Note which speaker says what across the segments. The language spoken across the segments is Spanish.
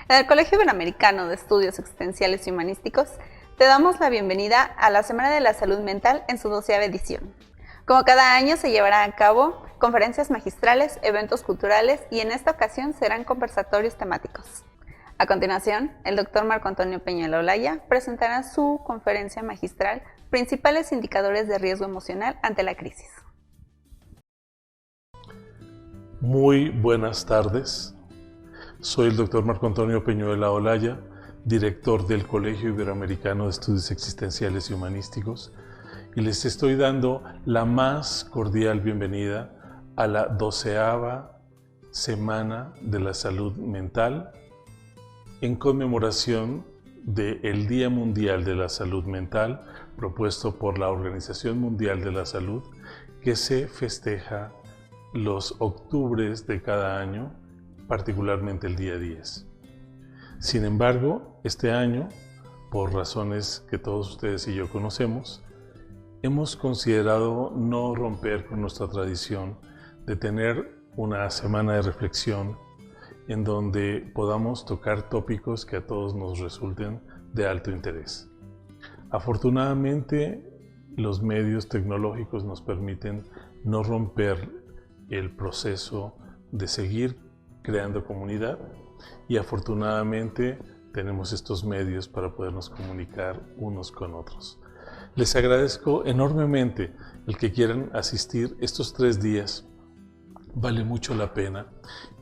Speaker 1: En el Colegio Iberoamericano de Estudios Existenciales y Humanísticos, te damos la bienvenida a la Semana de la Salud Mental en su 12ª edición. Como cada año se llevarán a cabo conferencias magistrales, eventos culturales y en esta ocasión serán conversatorios temáticos. A continuación, el Dr. Marco Antonio Peñuela Olaya presentará su conferencia magistral Principales indicadores de riesgo emocional ante la crisis.
Speaker 2: Muy buenas tardes. Soy el Dr. Marco Antonio Peñuela Olaya, director del Colegio Iberoamericano de Estudios Existenciales y Humanísticos, y les estoy dando la más cordial bienvenida a la 12ª Semana de la Salud Mental en conmemoración del Día Mundial de la Salud Mental propuesto por la Organización Mundial de la Salud, que se festeja los octubres de cada año, particularmente el día 10. Sin embargo, este año, por razones que todos ustedes y yo conocemos, hemos considerado no romper con nuestra tradición de tener una semana de reflexión en donde podamos tocar tópicos que a todos nos resulten de alto interés. Afortunadamente, los medios tecnológicos nos permiten no romper el proceso de seguir creando comunidad y afortunadamente tenemos estos medios para podernos comunicar unos con otros. Les agradezco enormemente el que quieran asistir estos 3 días, vale mucho la pena,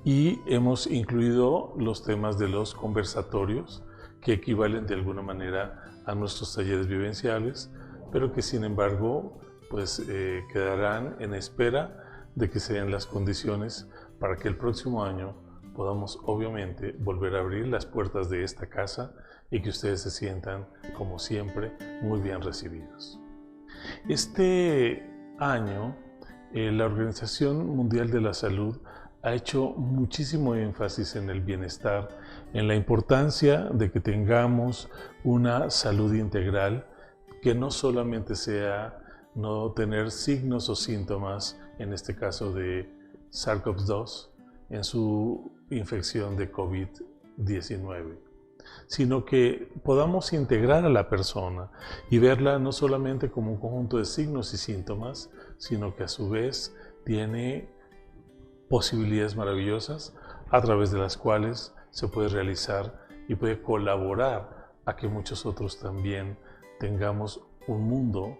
Speaker 2: y hemos incluido los temas de los conversatorios que equivalen de alguna manera a nuestros talleres vivenciales, pero que sin embargo quedarán en espera de que se den las condiciones para que el próximo año podamos obviamente volver a abrir las puertas de esta casa y que ustedes se sientan, como siempre, muy bien recibidos. Este año, la Organización Mundial de la Salud ha hecho muchísimo énfasis en el bienestar, en la importancia de que tengamos una salud integral, que no solamente sea no tener signos o síntomas, en este caso de SARS-CoV-2, en su infección de COVID-19, sino que podamos integrar a la persona y verla no solamente como un conjunto de signos y síntomas, sino que a su vez tiene posibilidades maravillosas a través de las cuales se puede realizar y puede colaborar a que muchos otros también tengamos un mundo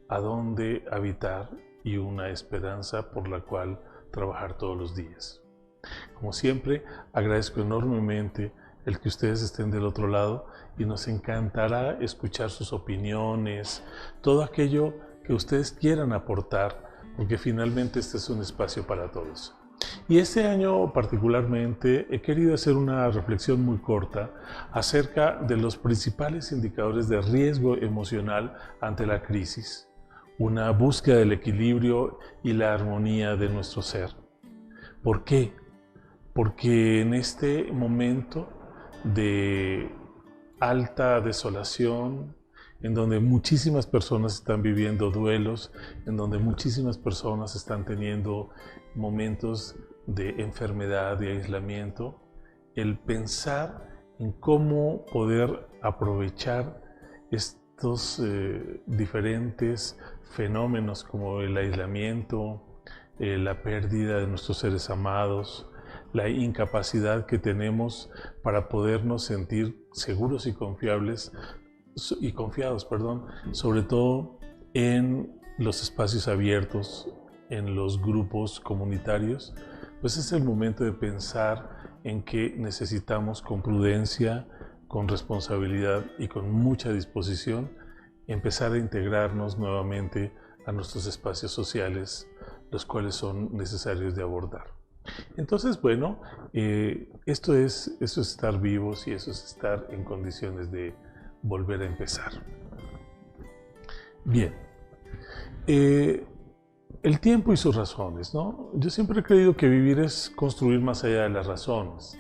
Speaker 2: a donde habitar y una esperanza por la cual trabajar todos los días. Como siempre, agradezco enormemente el que ustedes estén del otro lado y nos encantará escuchar sus opiniones, todo aquello que ustedes quieran aportar, porque finalmente este es un espacio para todos. Y este año particularmente he querido hacer una reflexión muy corta acerca de los principales indicadores de riesgo emocional ante la crisis, una búsqueda del equilibrio y la armonía de nuestro ser. ¿Por qué? Porque en este momento de alta desolación, en donde muchísimas personas están viviendo duelos, en donde muchísimas personas están teniendo momentos de enfermedad, de aislamiento, el pensar en cómo poder aprovechar estos diferentes fenómenos como el aislamiento, la pérdida de nuestros seres amados, la incapacidad que tenemos para podernos sentir seguros y confiados, sobre todo en los espacios abiertos, en los grupos comunitarios, pues es el momento de pensar en que necesitamos con prudencia, con responsabilidad y con mucha disposición empezar a integrarnos nuevamente a nuestros espacios sociales, los cuales son necesarios de abordar. Entonces, bueno, eso es estar vivos y eso es estar en condiciones de volver a empezar. Bien, el tiempo y sus razones, ¿no? Yo siempre he creído que vivir es construir más allá de las razones.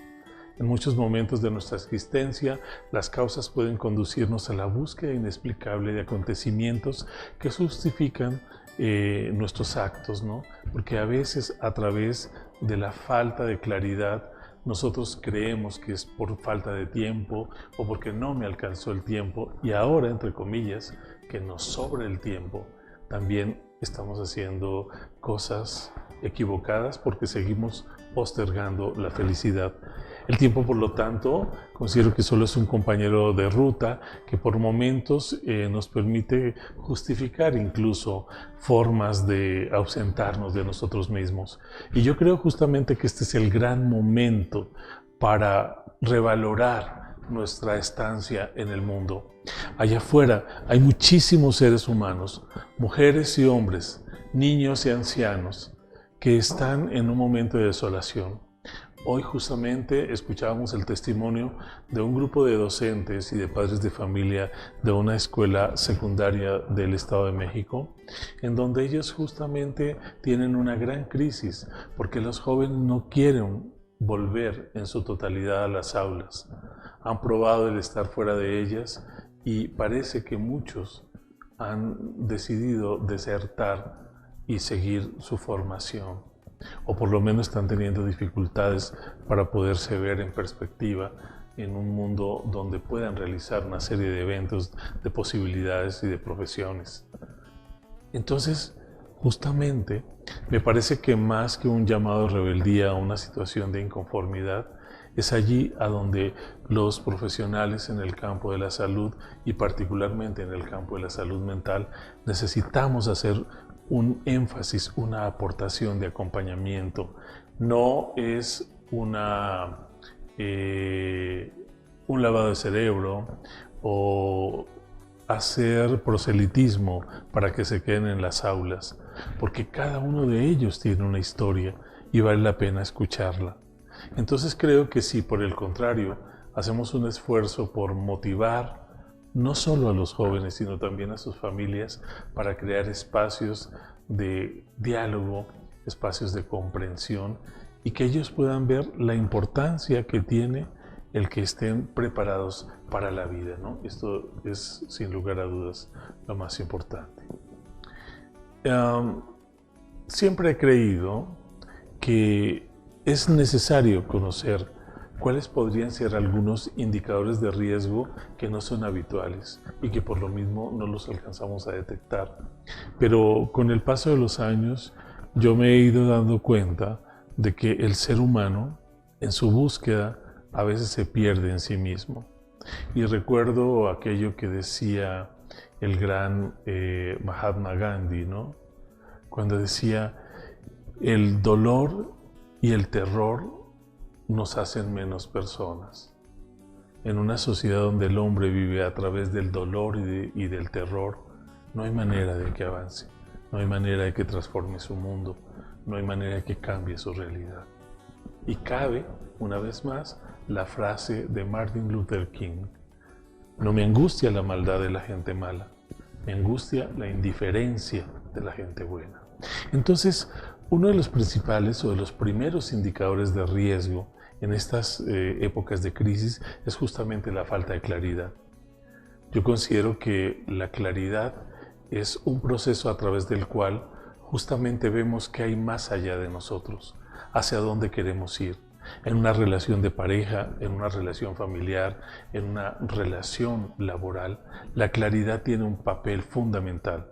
Speaker 2: En muchos momentos de nuestra existencia, las causas pueden conducirnos a la búsqueda inexplicable de acontecimientos que justifican nuestros actos, ¿no? Porque a veces a través de la falta de claridad nosotros creemos que es por falta de tiempo o porque no me alcanzó el tiempo, y ahora, entre comillas, que nos sobra el tiempo, también estamos haciendo cosas equivocadas porque seguimos postergando la felicidad. El tiempo, por lo tanto, considero que solo es un compañero de ruta que por momentos nos permite justificar incluso formas de ausentarnos de nosotros mismos. Y yo creo justamente que este es el gran momento para revalorar nuestra estancia en el mundo. Allá afuera hay muchísimos seres humanos, mujeres y hombres, niños y ancianos, que están en un momento de desolación. Hoy justamente escuchábamos el testimonio de un grupo de docentes y de padres de familia de una escuela secundaria del Estado de México, en donde ellos justamente tienen una gran crisis, porque los jóvenes no quieren volver en su totalidad a las aulas. Han probado el estar fuera de ellas y parece que muchos han decidido desertar y seguir su formación, o por lo menos están teniendo dificultades para poderse ver en perspectiva en un mundo donde puedan realizar una serie de eventos, de posibilidades y de profesiones. Entonces, justamente, me parece que más que un llamado a rebeldía a una situación de inconformidad, es allí a donde los profesionales en el campo de la salud, y particularmente en el campo de la salud mental, necesitamos hacer un énfasis, una aportación de acompañamiento. No es un lavado de cerebro o hacer proselitismo para que se queden en las aulas, porque cada uno de ellos tiene una historia y vale la pena escucharla. Entonces creo que si por el contrario hacemos un esfuerzo por motivar no solo a los jóvenes, sino también a sus familias, para crear espacios de diálogo, espacios de comprensión, y que ellos puedan ver la importancia que tiene el que estén preparados para la vida, ¿no? Esto es, sin lugar a dudas, lo más importante. Siempre he creído que es necesario conocer cuáles podrían ser algunos indicadores de riesgo que no son habituales y que por lo mismo no los alcanzamos a detectar. Pero con el paso de los años yo me he ido dando cuenta de que el ser humano en su búsqueda a veces se pierde en sí mismo. Y recuerdo aquello que decía el gran Mahatma Gandhi, ¿no? Cuando decía: el dolor y el terror nos hacen menos personas. En una sociedad donde el hombre vive a través del dolor y del terror, no hay manera de que avance, no hay manera de que transforme su mundo, no hay manera de que cambie su realidad. Y cabe, una vez más, la frase de Martin Luther King: no me angustia la maldad de la gente mala, me angustia la indiferencia de la gente buena. Entonces, uno de los principales o de los primeros indicadores de riesgo en estas épocas de crisis es justamente la falta de claridad. Yo considero que la claridad es un proceso a través del cual justamente vemos qué hay más allá de nosotros, hacia dónde queremos ir, en una relación de pareja, en una relación familiar, en una relación laboral. La claridad tiene un papel fundamental.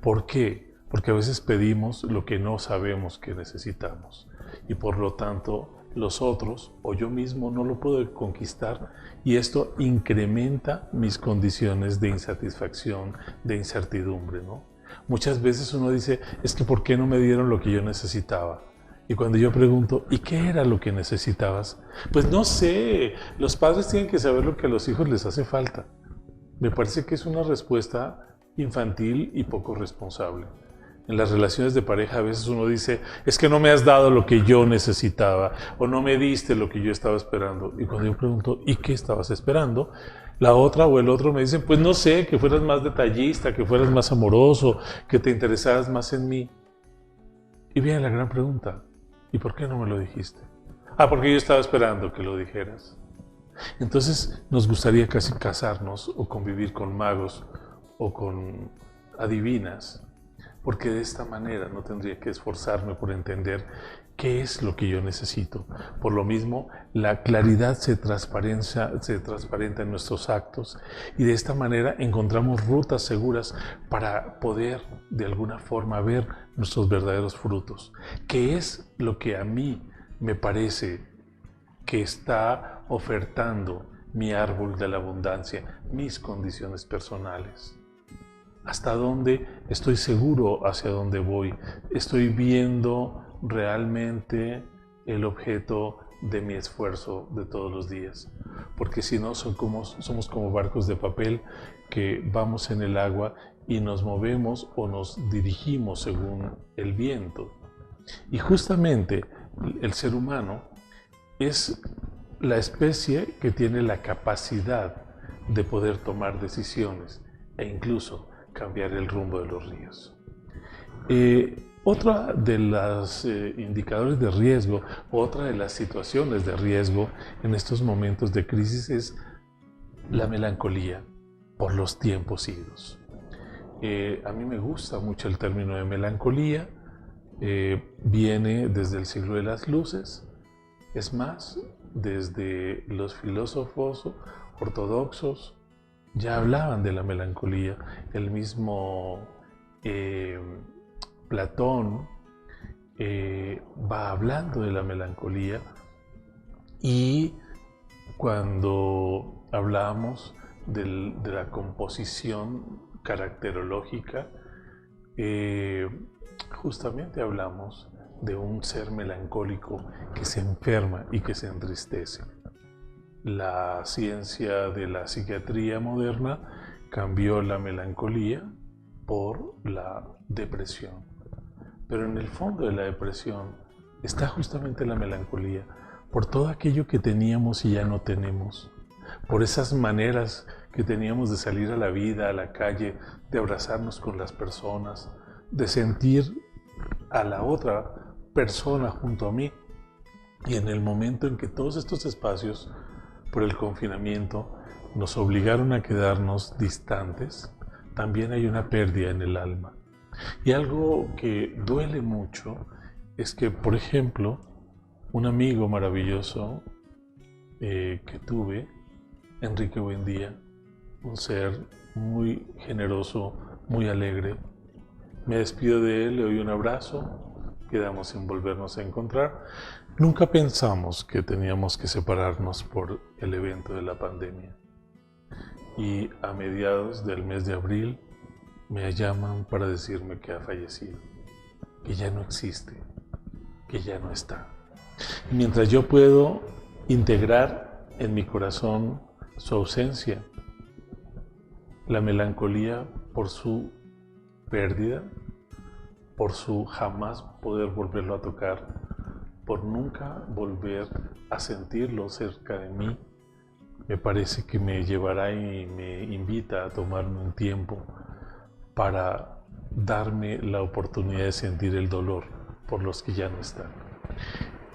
Speaker 2: ¿Por qué? Porque a veces pedimos lo que no sabemos que necesitamos y por lo tanto los otros o yo mismo no lo puedo conquistar, y esto incrementa mis condiciones de insatisfacción, de incertidumbre, ¿no? Muchas veces uno dice: es que ¿por qué no me dieron lo que yo necesitaba? Y cuando yo pregunto: ¿y qué era lo que necesitabas? Pues no sé, los padres tienen que saber lo que a los hijos les hace falta. Me parece que es una respuesta infantil y poco responsable. En las relaciones de pareja a veces uno dice: es que no me has dado lo que yo necesitaba, o no me diste lo que yo estaba esperando. Y cuando yo pregunto: ¿y qué estabas esperando?, la otra o el otro me dicen: pues no sé, que fueras más detallista, que fueras más amoroso, que te interesaras más en mí. Y viene la gran pregunta: ¿y por qué no me lo dijiste? Ah, porque yo estaba esperando que lo dijeras. Entonces nos gustaría casi casarnos o convivir con magos o con adivinas, porque de esta manera no tendría que esforzarme por entender qué es lo que yo necesito. Por lo mismo, la claridad se transparenta en nuestros actos y de esta manera encontramos rutas seguras para poder de alguna forma ver nuestros verdaderos frutos. ¿Qué es lo que a mí me parece que está ofertando mi árbol de la abundancia, mis condiciones personales? ¿Hasta dónde estoy seguro hacia dónde voy? ¿Estoy viendo realmente el objeto de mi esfuerzo de todos los días? Porque si no, somos como barcos de papel que vamos en el agua y nos movemos o nos dirigimos según el viento. Y justamente el ser humano es la especie que tiene la capacidad de poder tomar decisiones e incluso cambiar el rumbo de los ríos. Otra de los indicadores de riesgo, otra de las situaciones de riesgo en estos momentos de crisis es la melancolía por los tiempos idos. A mí me gusta mucho el término de melancolía, viene desde el siglo de las luces, es más, desde los filósofos ortodoxos ya hablaban de la melancolía. El mismo Platón va hablando de la melancolía, y cuando hablamos de la composición caracterológica, justamente hablamos de un ser melancólico que se enferma y que se entristece. La ciencia de la psiquiatría moderna cambió la melancolía por la depresión. Pero en el fondo de la depresión está justamente la melancolía, por todo aquello que teníamos y ya no tenemos, por esas maneras que teníamos de salir a la vida, a la calle, de abrazarnos con las personas, de sentir a la otra persona junto a mí. Y en el momento en que todos estos espacios por el confinamiento nos obligaron a quedarnos distantes, también hay una pérdida en el alma. Y algo que duele mucho es que, por ejemplo, un amigo maravilloso que tuve, Enrique Buendía, un ser muy generoso, muy alegre, me despido de él, le doy un abrazo, quedamos sin volvernos a encontrar. Nunca pensamos que teníamos que separarnos por el evento de la pandemia. Y a mediados del mes de abril me llaman para decirme que ha fallecido, que ya no existe, que ya no está. Y mientras yo puedo integrar en mi corazón su ausencia, la melancolía por su pérdida, por su jamás poder volverlo a tocar, por nunca volver a sentirlo cerca de mí, me parece que me llevará y me invita a tomarme un tiempo para darme la oportunidad de sentir el dolor por los que ya no están.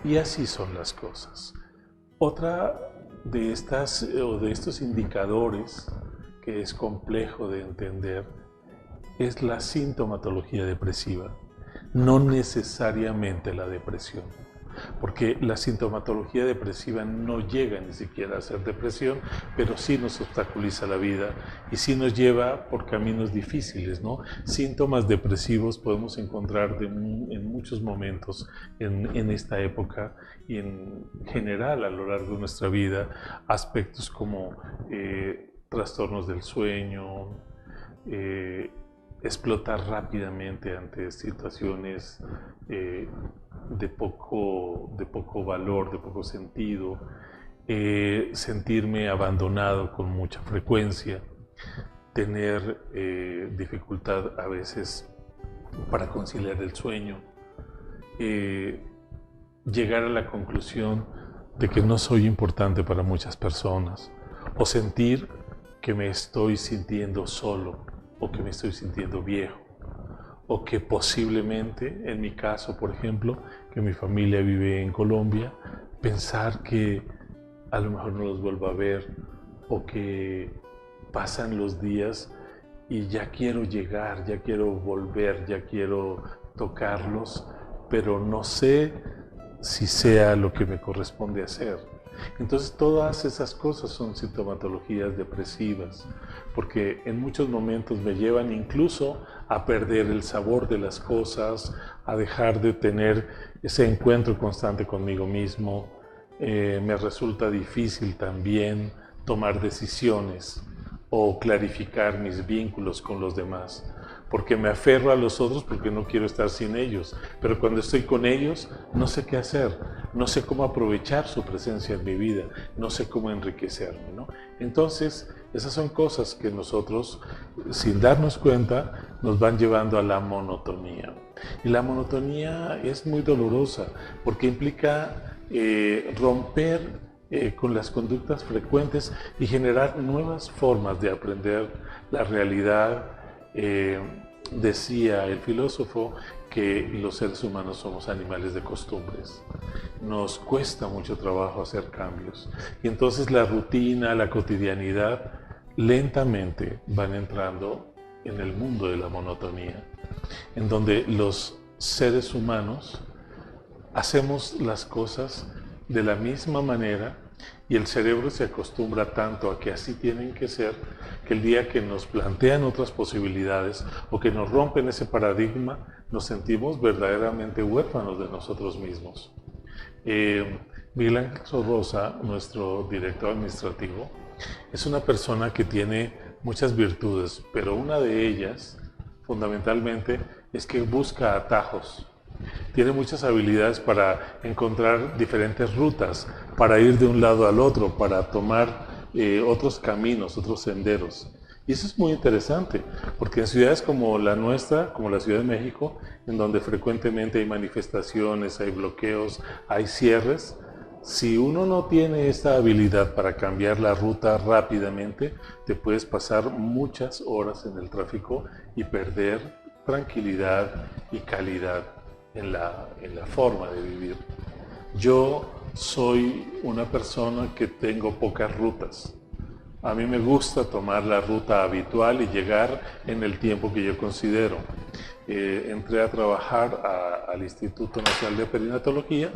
Speaker 2: Y así son las cosas. Otra de estos indicadores que es complejo de entender es la sintomatología depresiva, no necesariamente la depresión, porque la sintomatología depresiva no llega ni siquiera a ser depresión, pero sí nos obstaculiza la vida y sí nos lleva por caminos difíciles, ¿no? Síntomas depresivos podemos encontrar en muchos momentos en esta época y en general a lo largo de nuestra vida, aspectos como trastornos del sueño, explotar rápidamente ante situaciones de poco valor, de poco sentido, sentirme abandonado con mucha frecuencia, tener dificultad a veces para conciliar el sueño, llegar a la conclusión de que no soy importante para muchas personas, o sentir que me estoy sintiendo solo, o que me estoy sintiendo viejo, o que posiblemente, en mi caso, por ejemplo, que mi familia vive en Colombia, pensar que a lo mejor no los vuelvo a ver, o que pasan los días y ya quiero llegar, ya quiero volver, ya quiero tocarlos, pero no sé si sea lo que me corresponde hacer. Entonces todas esas cosas son sintomatologías depresivas, porque en muchos momentos me llevan incluso a perder el sabor de las cosas, a dejar de tener ese encuentro constante conmigo mismo. Me resulta difícil también tomar decisiones o clarificar mis vínculos con los demás, porque me aferro a los otros porque no quiero estar sin ellos, pero cuando estoy con ellos no sé qué hacer, no sé cómo aprovechar su presencia en mi vida, no sé cómo enriquecerme, ¿no? Entonces, esas son cosas que nosotros, sin darnos cuenta, nos van llevando a la monotonía. Y la monotonía es muy dolorosa porque implica romper con las conductas frecuentes y generar nuevas formas de aprender la realidad. Decía el filósofo que los seres humanos somos animales de costumbres. Nos cuesta mucho trabajo hacer cambios. Y entonces la rutina, la cotidianidad, lentamente van entrando en el mundo de la monotonía, en donde los seres humanos hacemos las cosas de la misma manera y el cerebro se acostumbra tanto a que así tienen que ser, que el día que nos plantean otras posibilidades o que nos rompen ese paradigma, nos sentimos verdaderamente huérfanos de nosotros mismos. Miguel Ángel Sorrosa, nuestro director administrativo, es una persona que tiene muchas virtudes, pero una de ellas, fundamentalmente, es que busca atajos. Tiene muchas habilidades para encontrar diferentes rutas, para ir de un lado al otro, para tomar otros caminos, otros senderos. Y eso es muy interesante, porque en ciudades como la nuestra, como la Ciudad de México, en donde frecuentemente hay manifestaciones, hay bloqueos, hay cierres, si uno no tiene esta habilidad para cambiar la ruta rápidamente, te puedes pasar muchas horas en el tráfico y perder tranquilidad y calidad en la forma de vivir. Yo soy una persona que tengo pocas rutas. A mí me gusta tomar la ruta habitual y llegar en el tiempo que yo considero. Entré a trabajar al Instituto Nacional de Perinatología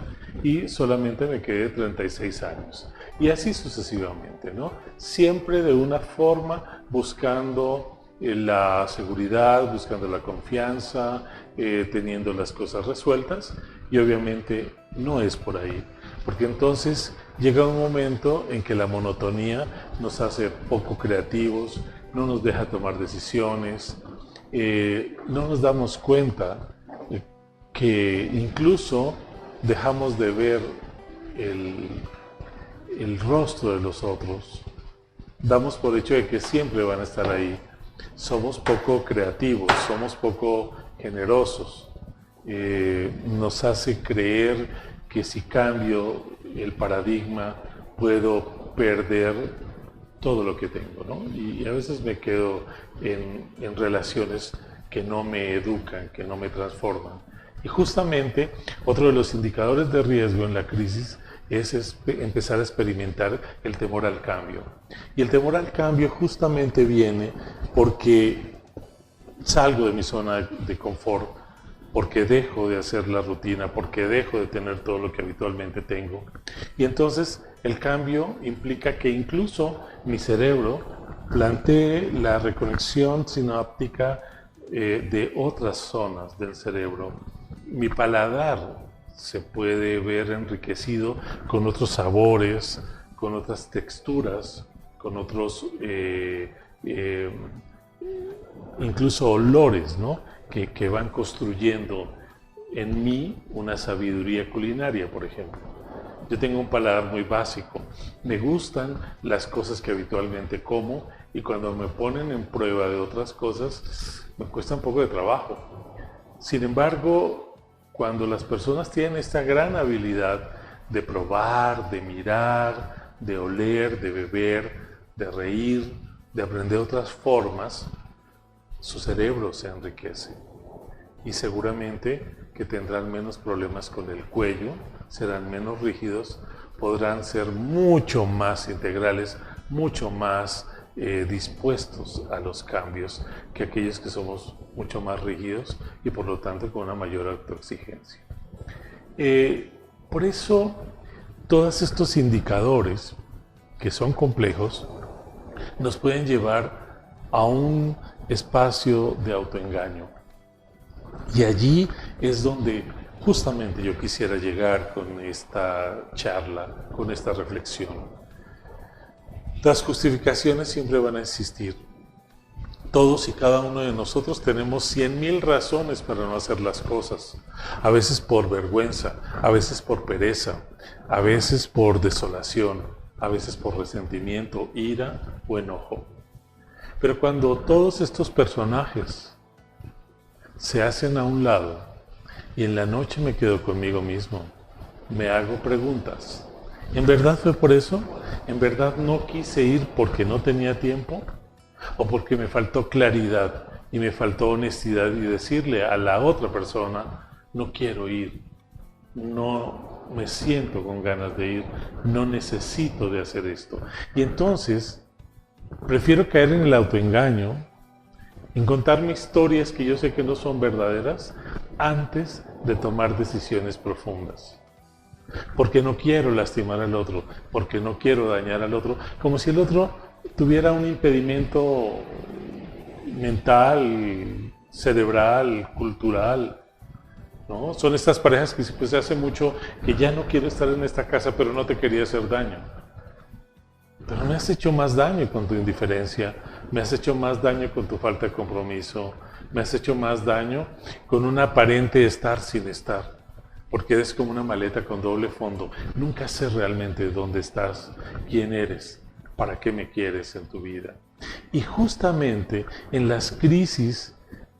Speaker 2: y solamente me quedé 36 años. Y así sucesivamente, ¿no? Siempre de una forma buscando la seguridad, buscando la confianza, teniendo las cosas resueltas, y obviamente no es por ahí, porque entonces llega un momento en que la monotonía nos hace poco creativos, no nos deja tomar decisiones, no nos damos cuenta que incluso dejamos de ver el rostro de los otros, damos por hecho de que siempre van a estar ahí. Somos poco creativos, somos poco generosos. Nos hace creer que si cambio el paradigma puedo perder todo lo que tengo, ¿no? Y a veces me quedo en relaciones que no me educan, que no me transforman. Y justamente otro de los indicadores de riesgo en la crisis es empezar a experimentar el temor al cambio. Y el temor al cambio justamente viene porque salgo de mi zona de confort, porque dejo de hacer la rutina, porque dejo de tener todo lo que habitualmente tengo. Y entonces el cambio implica que incluso mi cerebro plantee la reconexión sináptica de otras zonas del cerebro. Mi paladar se puede ver enriquecido con otros sabores, con otras texturas, con otros incluso olores, ¿no? que van construyendo en mí una sabiduría culinaria, por ejemplo. Yo tengo un paladar muy básico, me gustan las cosas que habitualmente como y cuando me ponen en prueba de otras cosas me cuesta un poco de trabajo. Sin embargo, cuando las personas tienen esta gran habilidad de probar, de mirar, de oler, de beber, de reír, de aprender otras formas, su cerebro se enriquece y seguramente que tendrán menos problemas con el cuello, serán menos rígidos, podrán ser mucho más integrales, mucho más dispuestos a los cambios que aquellos que somos mucho más rígidos y por lo tanto con una mayor autoexigencia. Por eso, todos estos indicadores que son complejos nos pueden llevar a un espacio de autoengaño. Y allí es donde justamente yo quisiera llegar con esta charla, con esta reflexión. Las justificaciones siempre van a existir. Todos y cada uno de nosotros tenemos 100,000 razones para no hacer las cosas. A veces por vergüenza, a veces por pereza, a veces por desolación, a veces por resentimiento, ira o enojo. Pero cuando todos estos personajes se hacen a un lado y en la noche me quedo conmigo mismo, me hago preguntas. ¿En verdad fue por eso? ¿En verdad no quise ir porque no tenía tiempo? ¿O porque me faltó claridad y me faltó honestidad y decirle a la otra persona, no quiero ir, no me siento con ganas de ir, no necesito de hacer esto? Y entonces, prefiero caer en el autoengaño, en contarme historias que yo sé que no son verdaderas, antes de tomar decisiones profundas. Porque no quiero lastimar al otro, porque no quiero dañar al otro, como si el otro tuviera un impedimento mental, cerebral, cultural, ¿no? Son estas parejas que pues, hace mucho que ya no quiero estar en esta casa, pero no te quería hacer daño. Pero me has hecho más daño con tu indiferencia, me has hecho más daño con tu falta de compromiso, me has hecho más daño con un aparente estar sin estar. Porque eres como una maleta con doble fondo. Nunca sé realmente dónde estás, quién eres, para qué me quieres en tu vida. Y justamente en las crisis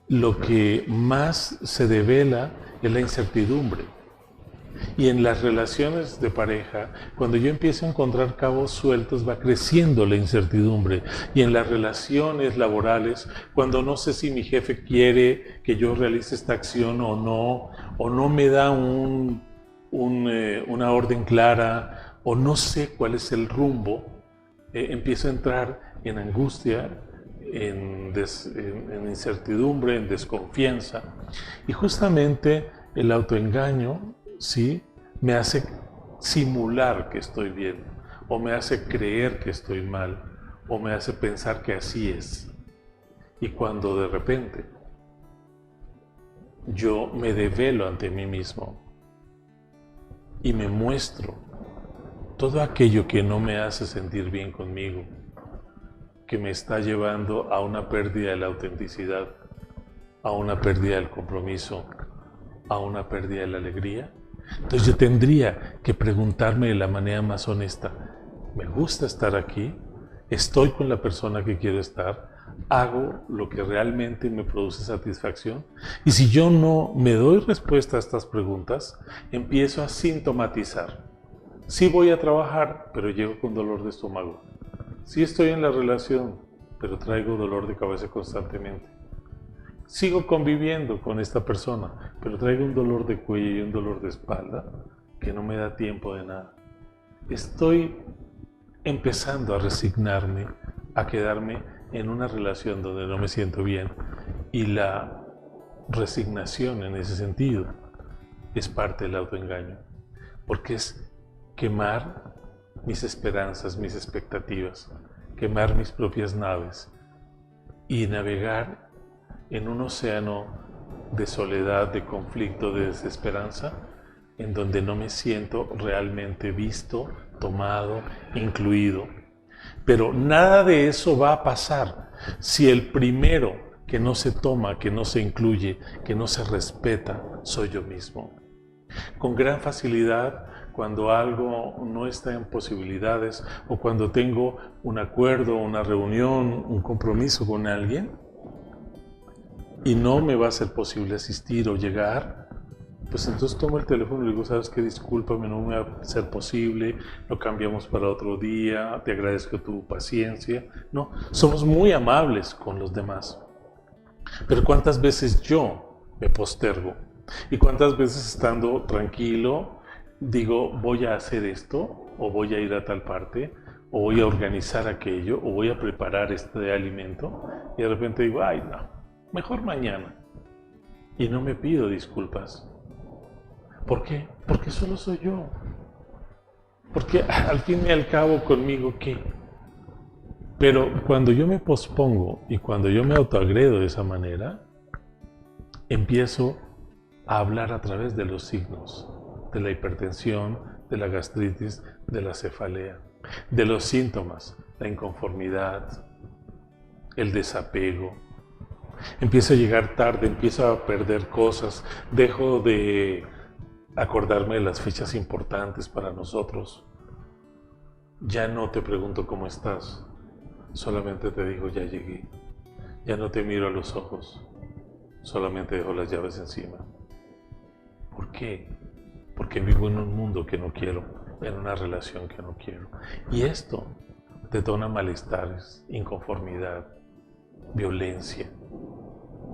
Speaker 2: lo que más se devela es la incertidumbre. Y en las relaciones de pareja, cuando yo empiezo a encontrar cabos sueltos, va creciendo la incertidumbre. Y en las relaciones laborales, cuando no sé si mi jefe quiere que yo realice esta acción o no me da una orden clara, o no sé cuál es el rumbo, empiezo a entrar en angustia, en incertidumbre, en desconfianza. Y justamente el autoengaño, ¿sí?, me hace simular que estoy bien, o me hace creer que estoy mal, o me hace pensar que así es. Y cuando de repente yo me develo ante mí mismo y me muestro todo aquello que no me hace sentir bien conmigo, que me está llevando a una pérdida de la autenticidad, a una pérdida del compromiso, a una pérdida de la alegría, entonces yo tendría que preguntarme de la manera más honesta, ¿me gusta estar aquí? ¿Estoy con la persona que quiero estar? ¿Hago lo que realmente me produce satisfacción? Y si yo no me doy respuesta a estas preguntas, empiezo a sintomatizar. Sí voy a trabajar, pero llego con dolor de estómago. Sí estoy en la relación, pero traigo dolor de cabeza constantemente. Sigo conviviendo con esta persona, pero traigo un dolor de cuello y un dolor de espalda que no me da tiempo de nada. Estoy empezando a resignarme, a quedarme en una relación donde no me siento bien, y la resignación en ese sentido es parte del autoengaño, porque es quemar mis esperanzas, mis expectativas, quemar mis propias naves y navegar en un océano de soledad, de conflicto, de desesperanza, en donde no me siento realmente visto, tomado, incluido. Pero nada de eso va a pasar si el primero que no se toma, que no se incluye, que no se respeta, soy yo mismo. Con gran facilidad, cuando algo no está en posibilidades o cuando tengo un acuerdo, una reunión, un compromiso con alguien y no me va a ser posible asistir o llegar, pues entonces tomo el teléfono y le digo, ¿sabes qué? Discúlpame, no me va a ser posible, lo cambiamos para otro día, te agradezco tu paciencia. No, somos muy amables con los demás. Pero ¿cuántas veces yo me postergo? ¿Y cuántas veces estando tranquilo digo, voy a hacer esto, o voy a ir a tal parte, o voy a organizar aquello, o voy a preparar este alimento, y de repente digo, ay no, mejor mañana. Y no me pido disculpas. ¿Por qué? Porque solo soy yo. Porque al fin y al cabo conmigo, ¿qué? Pero cuando yo me pospongo y cuando yo me autoagredo de esa manera, empiezo a hablar a través de los signos, de la hipertensión, de la gastritis, de la cefalea, de los síntomas, la inconformidad, el desapego. Empiezo a llegar tarde, empiezo a perder cosas, dejo de acordarme de las fechas importantes para nosotros. Ya no te pregunto cómo estás, solamente te digo ya llegué. Ya no te miro a los ojos, solamente dejo las llaves encima. ¿Por qué? Porque vivo en un mundo que no quiero, en una relación que no quiero. Y esto detona malestares, inconformidad, violencia.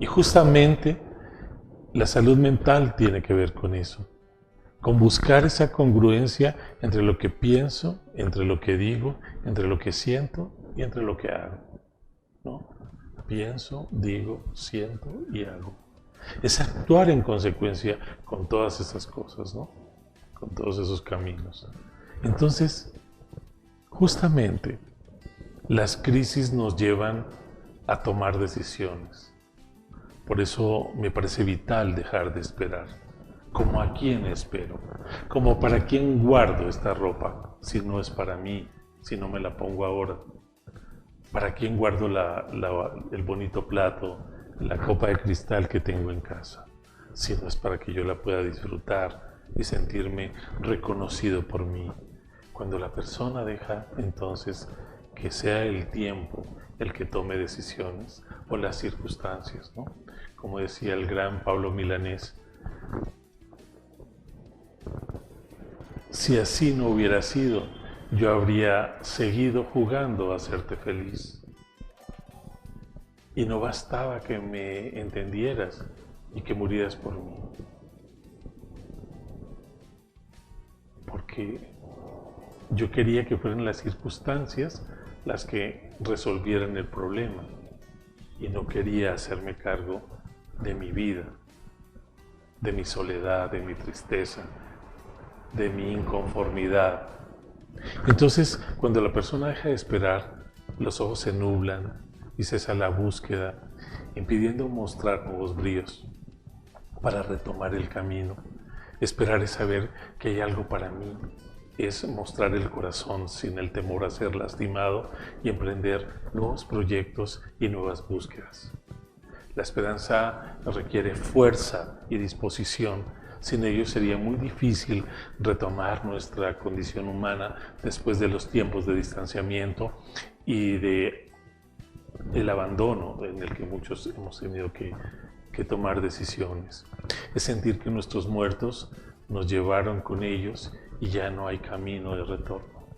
Speaker 2: Y justamente la salud mental tiene que ver con eso, con buscar esa congruencia entre lo que pienso, entre lo que digo, entre lo que siento y entre lo que hago, ¿no? Pienso, digo, siento y hago. Es actuar en consecuencia con todas esas cosas, ¿no? Con todos esos caminos. Entonces, justamente, las crisis nos llevan a tomar decisiones. Por eso me parece vital dejar de esperar. ¿Como a quién espero? ¿Como para quién guardo esta ropa si no es para mí, si no me la pongo ahora? ¿Para quién guardo el bonito plato, la copa de cristal que tengo en casa? Si no es para que yo la pueda disfrutar y sentirme reconocido por mí. Cuando la persona deja entonces que sea el tiempo el que tome decisiones o las circunstancias, ¿no? Como decía el gran Pablo Milanés, si así no hubiera sido, yo habría seguido jugando a hacerte feliz. Y no bastaba que me entendieras y que murieras por mí. Porque yo quería que fueran las circunstancias las que resolvieran el problema. Y no quería hacerme cargo de mi vida, de mi soledad, de mi tristeza, de mi inconformidad. Entonces, cuando la persona deja de esperar, los ojos se nublan y cesa la búsqueda, impidiendo mostrar nuevos bríos para retomar el camino. Esperar es saber que hay algo para mí, es mostrar el corazón sin el temor a ser lastimado y emprender nuevos proyectos y nuevas búsquedas. La esperanza requiere fuerza y disposición. Sin ello sería muy difícil retomar nuestra condición humana después de los tiempos de distanciamiento y del abandono en el que muchos hemos tenido que tomar decisiones. Es sentir que nuestros muertos nos llevaron con ellos y ya no hay camino de retorno.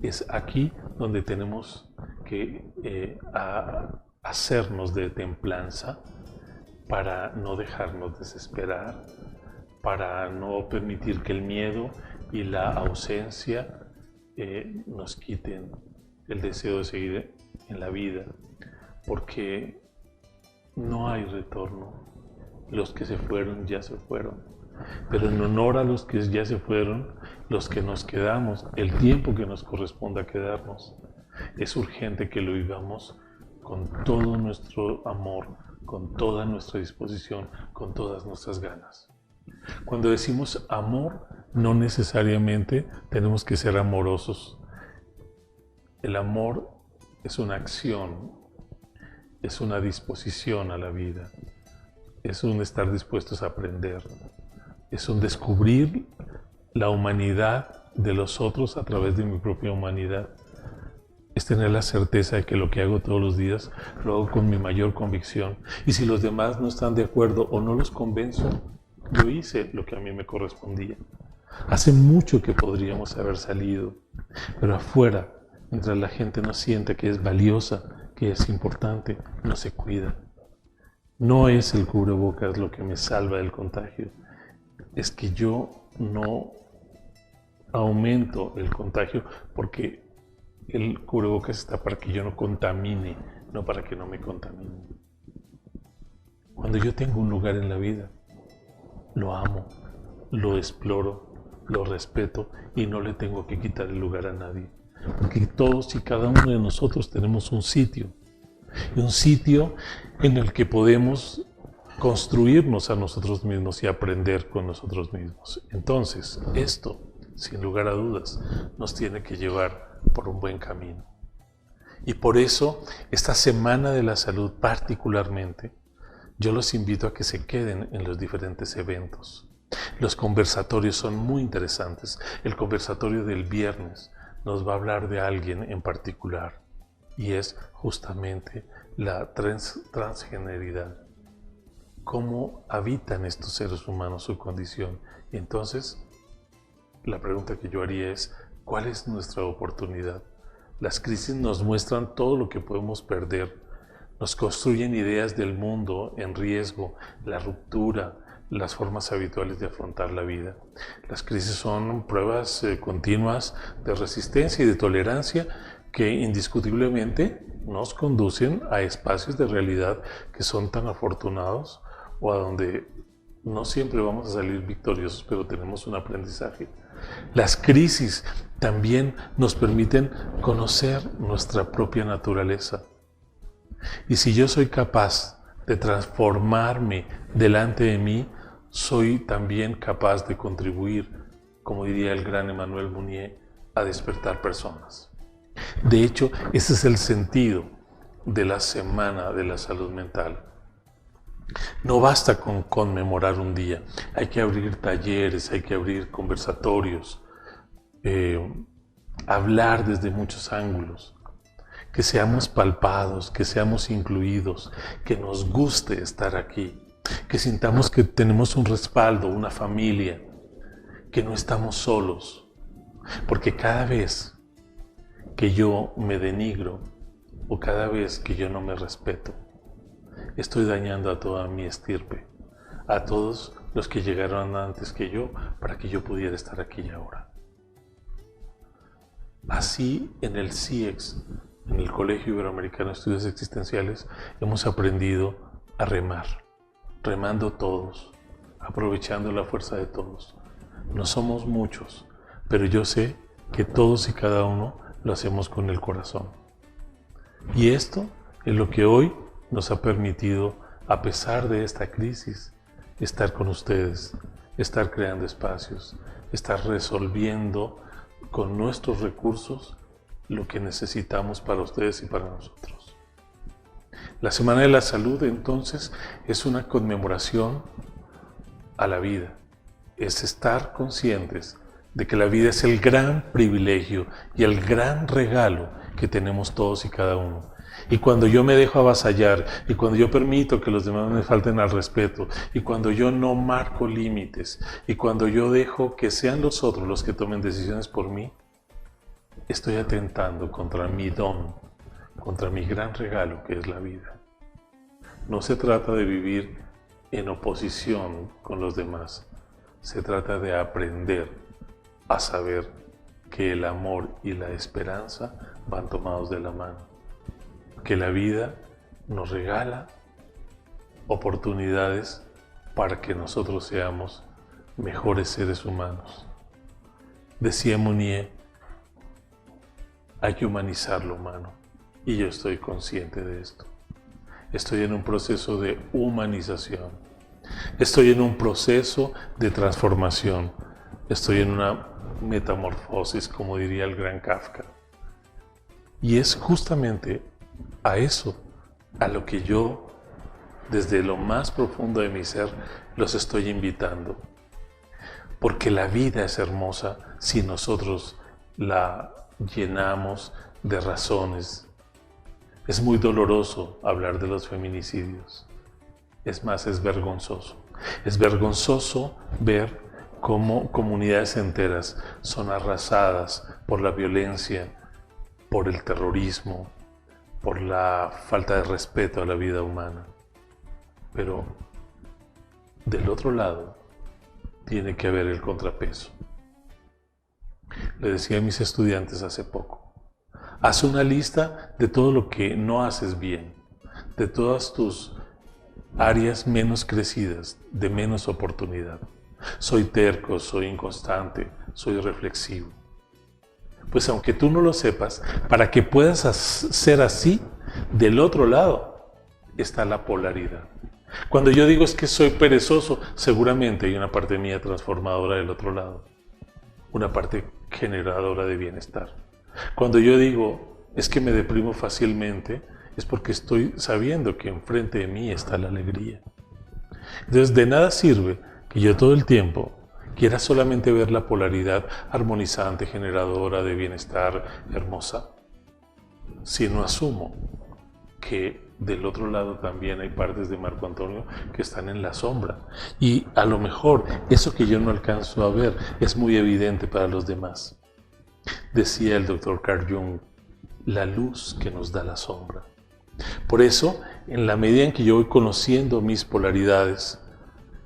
Speaker 2: Es aquí donde tenemos que hacernos de templanza para no dejarnos desesperar, para no permitir que el miedo y la ausencia nos quiten el deseo de seguir en la vida, porque no hay retorno. Los que se fueron ya se fueron, pero en honor a los que ya se fueron, los que nos quedamos, el tiempo que nos corresponda quedarnos, es urgente que lo vivamos con todo nuestro amor, con toda nuestra disposición, con todas nuestras ganas. Cuando decimos amor, no necesariamente tenemos que ser amorosos. El amor es una acción, es una disposición a la vida, es un estar dispuestos a aprender, es un descubrir la humanidad de los otros a través de mi propia humanidad. Es tener la certeza de que lo que hago todos los días lo hago con mi mayor convicción. Y si los demás no están de acuerdo o no los convenzo, yo hice lo que a mí me correspondía. Hace mucho que podríamos haber salido, pero afuera, mientras la gente no siente que es valiosa, que es importante, no se cuida. No es el cubrebocas lo que me salva del contagio, es que yo no aumento el contagio porque el cubrebocas está para que yo no contamine, no para que no me contamine. Cuando yo tengo un lugar en la vida, lo amo, lo exploro, lo respeto y no le tengo que quitar el lugar a nadie. Porque todos y cada uno de nosotros tenemos un sitio en el que podemos construirnos a nosotros mismos y aprender con nosotros mismos. Entonces, esto, sin lugar a dudas, nos tiene que llevar por un buen camino. Y por eso, esta Semana de la Salud particularmente, yo los invito a que se queden en los diferentes eventos. Los conversatorios son muy interesantes. El conversatorio del viernes nos va a hablar de alguien en particular y es justamente la transgeneridad. Cómo habitan estos seres humanos su condición. Y entonces, la pregunta que yo haría es, ¿cuál es nuestra oportunidad? Las crisis nos muestran todo lo que podemos perder. Nos construyen ideas del mundo en riesgo, la ruptura, las formas habituales de afrontar la vida. Las crisis son pruebas continuas de resistencia y de tolerancia que indiscutiblemente nos conducen a espacios de realidad que son tan afortunados o a donde no siempre vamos a salir victoriosos, pero tenemos un aprendizaje. Las crisis también nos permiten conocer nuestra propia naturaleza. Y si yo soy capaz de transformarme delante de mí, soy también capaz de contribuir, como diría el gran Emmanuel Mounier, a despertar personas. De hecho, ese es el sentido de la Semana de la Salud Mental. No basta con conmemorar un día, hay que abrir talleres, hay que abrir conversatorios, hablar desde muchos ángulos, que seamos palpados, que seamos incluidos, que nos guste estar aquí, que sintamos que tenemos un respaldo, una familia, que no estamos solos, porque cada vez que yo me denigro o cada vez que yo no me respeto, estoy dañando a toda mi estirpe, a todos los que llegaron antes que yo para que yo pudiera estar aquí y ahora. Así en el CIEX, en el Colegio Iberoamericano de Estudios Existenciales, hemos aprendido a remar, remando todos, aprovechando la fuerza de todos. No somos muchos, pero yo sé que todos y cada uno lo hacemos con el corazón. Y esto es lo que hoy nos ha permitido, a pesar de esta crisis, estar con ustedes, estar creando espacios, estar resolviendo con nuestros recursos lo que necesitamos para ustedes y para nosotros. La Semana de la Salud, entonces, es una conmemoración a la vida. Es estar conscientes de que la vida es el gran privilegio y el gran regalo que tenemos todos y cada uno. Y cuando yo me dejo avasallar, y cuando yo permito que los demás me falten al respeto, y cuando yo no marco límites, y cuando yo dejo que sean los otros los que tomen decisiones por mí, estoy atentando contra mi don, contra mi gran regalo que es la vida. No se trata de vivir en oposición con los demás, se trata de aprender a saber que el amor y la esperanza van tomados de la mano, que la vida nos regala oportunidades para que nosotros seamos mejores seres humanos. Decía Mounier, hay que humanizar lo humano, y yo estoy consciente de esto. Estoy en un proceso de humanización, estoy en un proceso de transformación, estoy en una metamorfosis, como diría el gran Kafka. Y es justamente a eso a lo que yo, desde lo más profundo de mi ser, los estoy invitando. Porque la vida es hermosa si nosotros la llenamos de razones. Es muy doloroso hablar de los feminicidios. Es más, es vergonzoso. Es vergonzoso ver cómo comunidades enteras son arrasadas por la violencia, por el terrorismo, por la falta de respeto a la vida humana. Pero del otro lado tiene que haber el contrapeso. Le decía a mis estudiantes hace poco, Haz una lista de todo lo que no haces bien, de todas tus áreas menos crecidas, de menos oportunidad. Soy terco, soy inconstante, soy reflexivo. Pues aunque tú no lo sepas, para que puedas ser así, del otro lado está la polaridad. Cuando yo digo es que soy perezoso, seguramente hay una parte mía transformadora del otro lado, una parte generadora de bienestar. Cuando yo digo es que me deprimo fácilmente, es porque estoy sabiendo que enfrente de mí está la alegría. Entonces de nada sirve que yo todo el tiempo quiera solamente ver la polaridad armonizante, generadora de bienestar, hermosa, si no asumo que del otro lado también hay partes de Marco Antonio que están en la sombra. Y a lo mejor eso que yo no alcanzo a ver es muy evidente para los demás. Decía el doctor Carl Jung, la luz que nos da la sombra. Por eso, en la medida en que yo voy conociendo mis polaridades,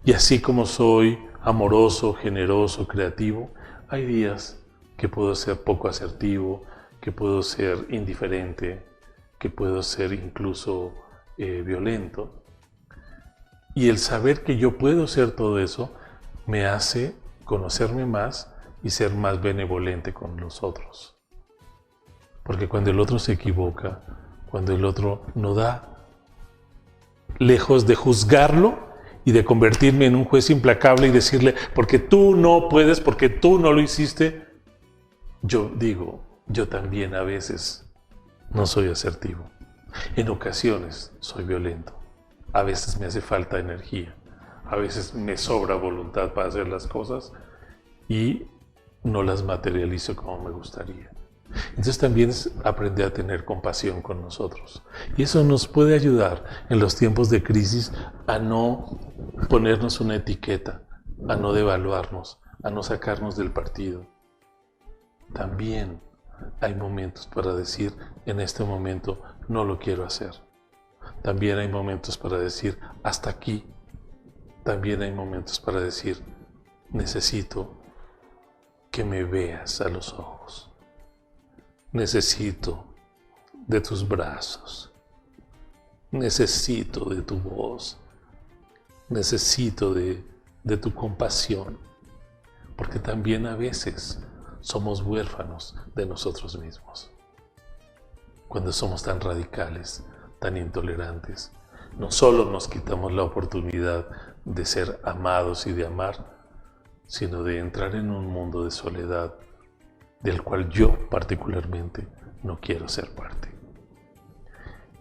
Speaker 2: y así como soy amoroso, generoso, creativo, hay días que puedo ser poco asertivo, que puedo ser indiferente, que puedo ser incluso violento. Y el saber que yo puedo ser todo eso me hace conocerme más y ser más benevolente con los otros. Porque cuando el otro se equivoca, cuando el otro no da, lejos de juzgarlo y de convertirme en un juez implacable y decirle, porque tú no puedes, porque tú no lo hiciste, yo digo, yo también a veces no soy asertivo. En ocasiones soy violento. A veces me hace falta energía. A veces me sobra voluntad para hacer las cosas y no las materializo como me gustaría. Entonces también es aprender a tener compasión con nosotros. Y eso nos puede ayudar en los tiempos de crisis a no ponernos una etiqueta, a no devaluarnos, a no sacarnos del partido. También hay momentos para decir, en este momento no lo quiero hacer. También hay momentos para decir, hasta aquí. También hay momentos para decir, necesito que me veas a los ojos. Necesito de tus brazos. Necesito de tu voz. Necesito de tu compasión. Porque también a veces somos huérfanos de nosotros mismos. Cuando somos tan radicales, tan intolerantes, no solo nos quitamos la oportunidad de ser amados y de amar, sino de entrar en un mundo de soledad del cual yo particularmente no quiero ser parte.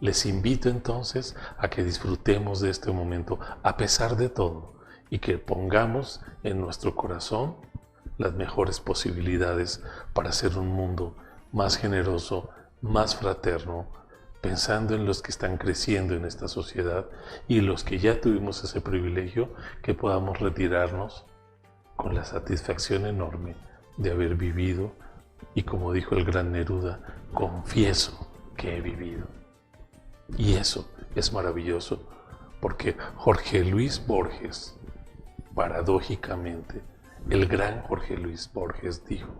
Speaker 2: Les invito entonces a que disfrutemos de este momento a pesar de todo y que pongamos en nuestro corazón las mejores posibilidades para hacer un mundo más generoso, más fraterno, pensando en los que están creciendo en esta sociedad y los que ya tuvimos ese privilegio, que podamos retirarnos con la satisfacción enorme de haber vivido y, como dijo el gran Neruda, confieso que he vivido. Y eso es maravilloso porque Jorge Luis Borges, paradójicamente, el gran Jorge Luis Borges dijo,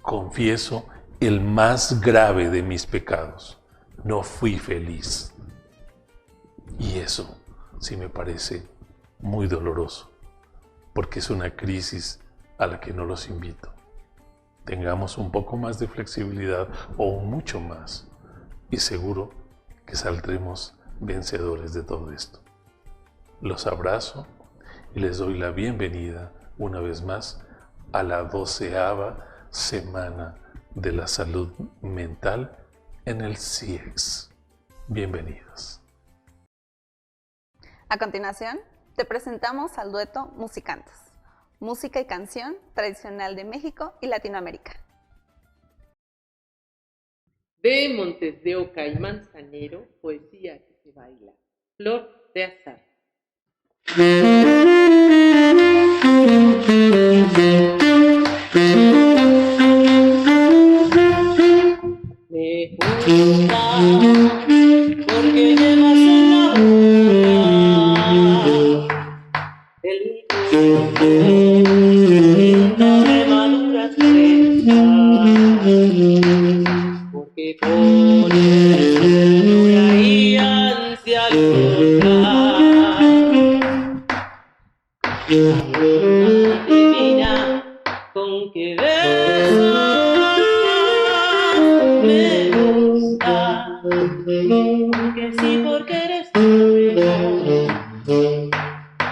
Speaker 2: confieso el más grave de mis pecados, no fui feliz. Y eso sí me parece muy doloroso, porque es una crisis a la que no los invito. Tengamos un poco más de flexibilidad o mucho más, y seguro que saldremos vencedores de todo esto. Los abrazo y les doy la bienvenida una vez más a la 12ª semana de la salud mental en el CIEX. Bienvenidos.
Speaker 1: A continuación, te presentamos al dueto Musicantes, música y canción tradicional de México y Latinoamérica.
Speaker 3: De Montes de Oca y Manzanero, poesía que se baila, Flor de Azar. Me gusta porque llevas en la boca el gusto de maduras frescas, porque con que besas me gusta, porque sí, porque eres bueno,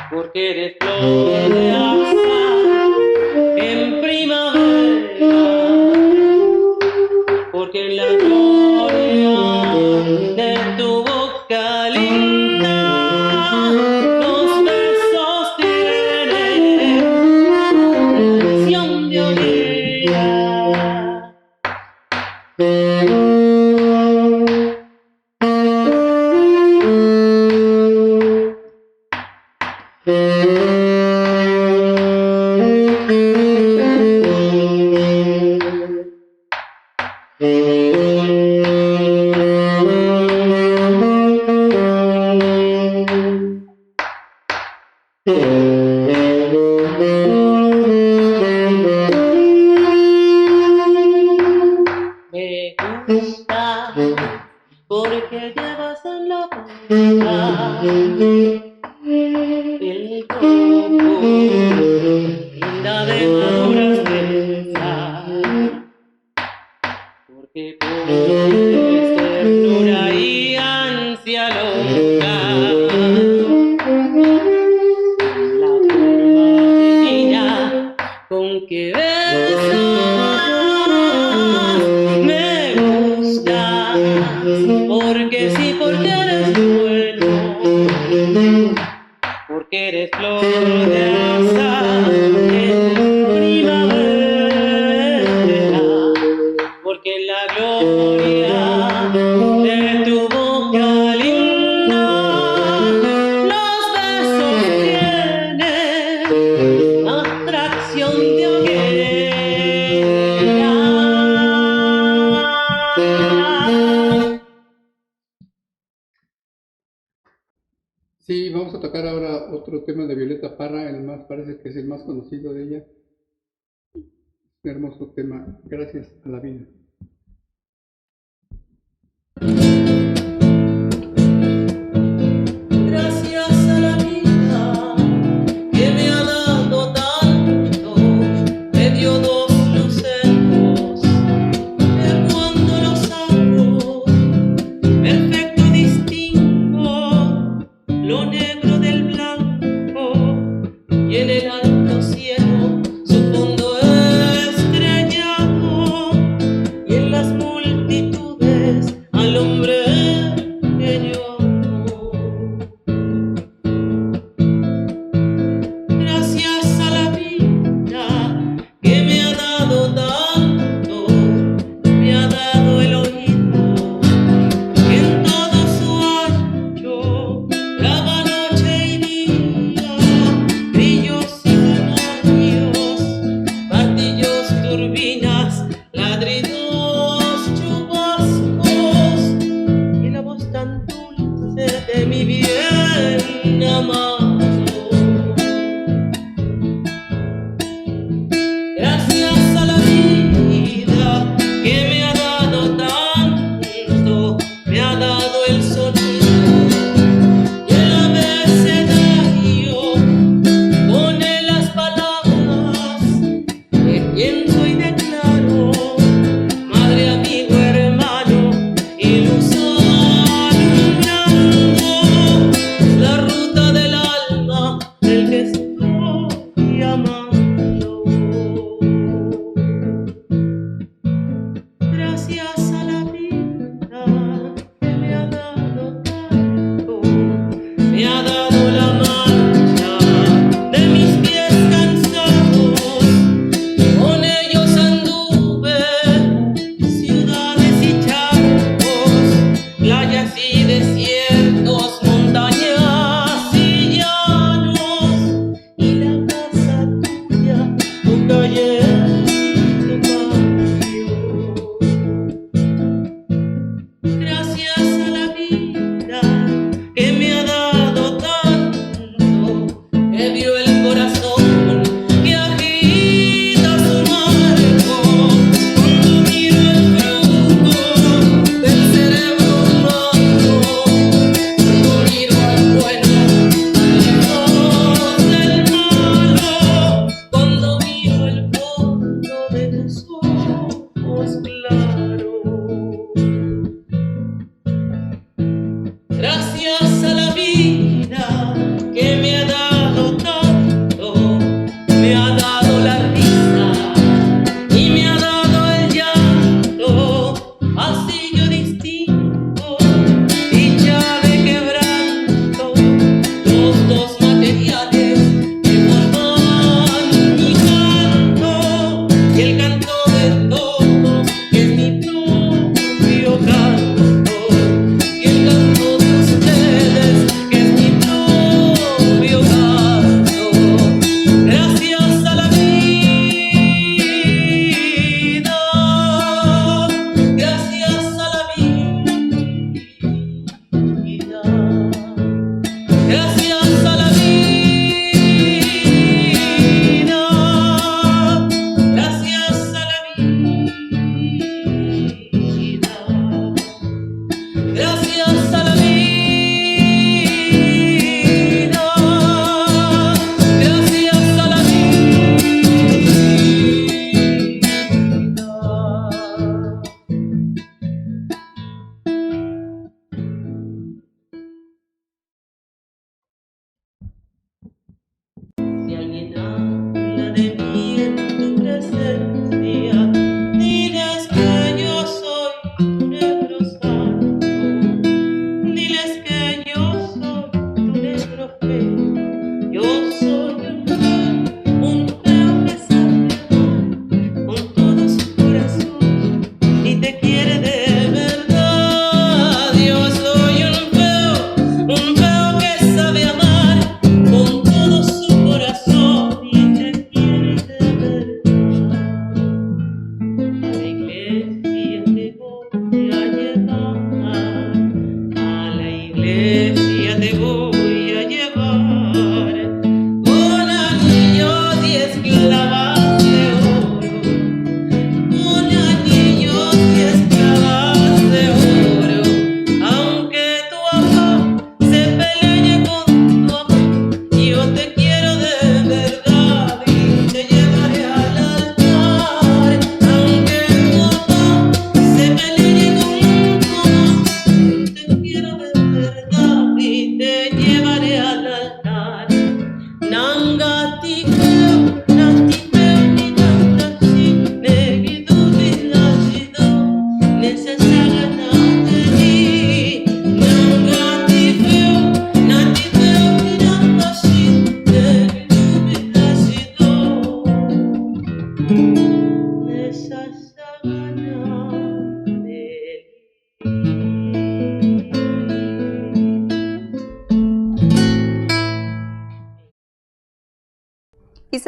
Speaker 3: porque eres flor de azahar en primavera, porque la gloria de tu boca linda los besos tienen canción de hoguera. Me gusta porque llevas en la boca el coco, linda de maduras fresas, porque pones ternura y ansia loca, la forma divina con que besas me gustas, porque sí, porque eres bueno, porque eres flor de azahar en primavera, porque la gloria de tu boca linda los besos tienen atracción de hoguera.
Speaker 4: Sí, vamos a tocar ahora otro tema de Violeta Parra, parece que es el más conocido de ella. Un hermoso tema, Gracias a la vida.
Speaker 3: Gracias a la vida que me ha dado tanto, me dio dos luceros que cuando los abro, perfecto distingo lo negro del blanco y en el alto cielo su fondo estrellado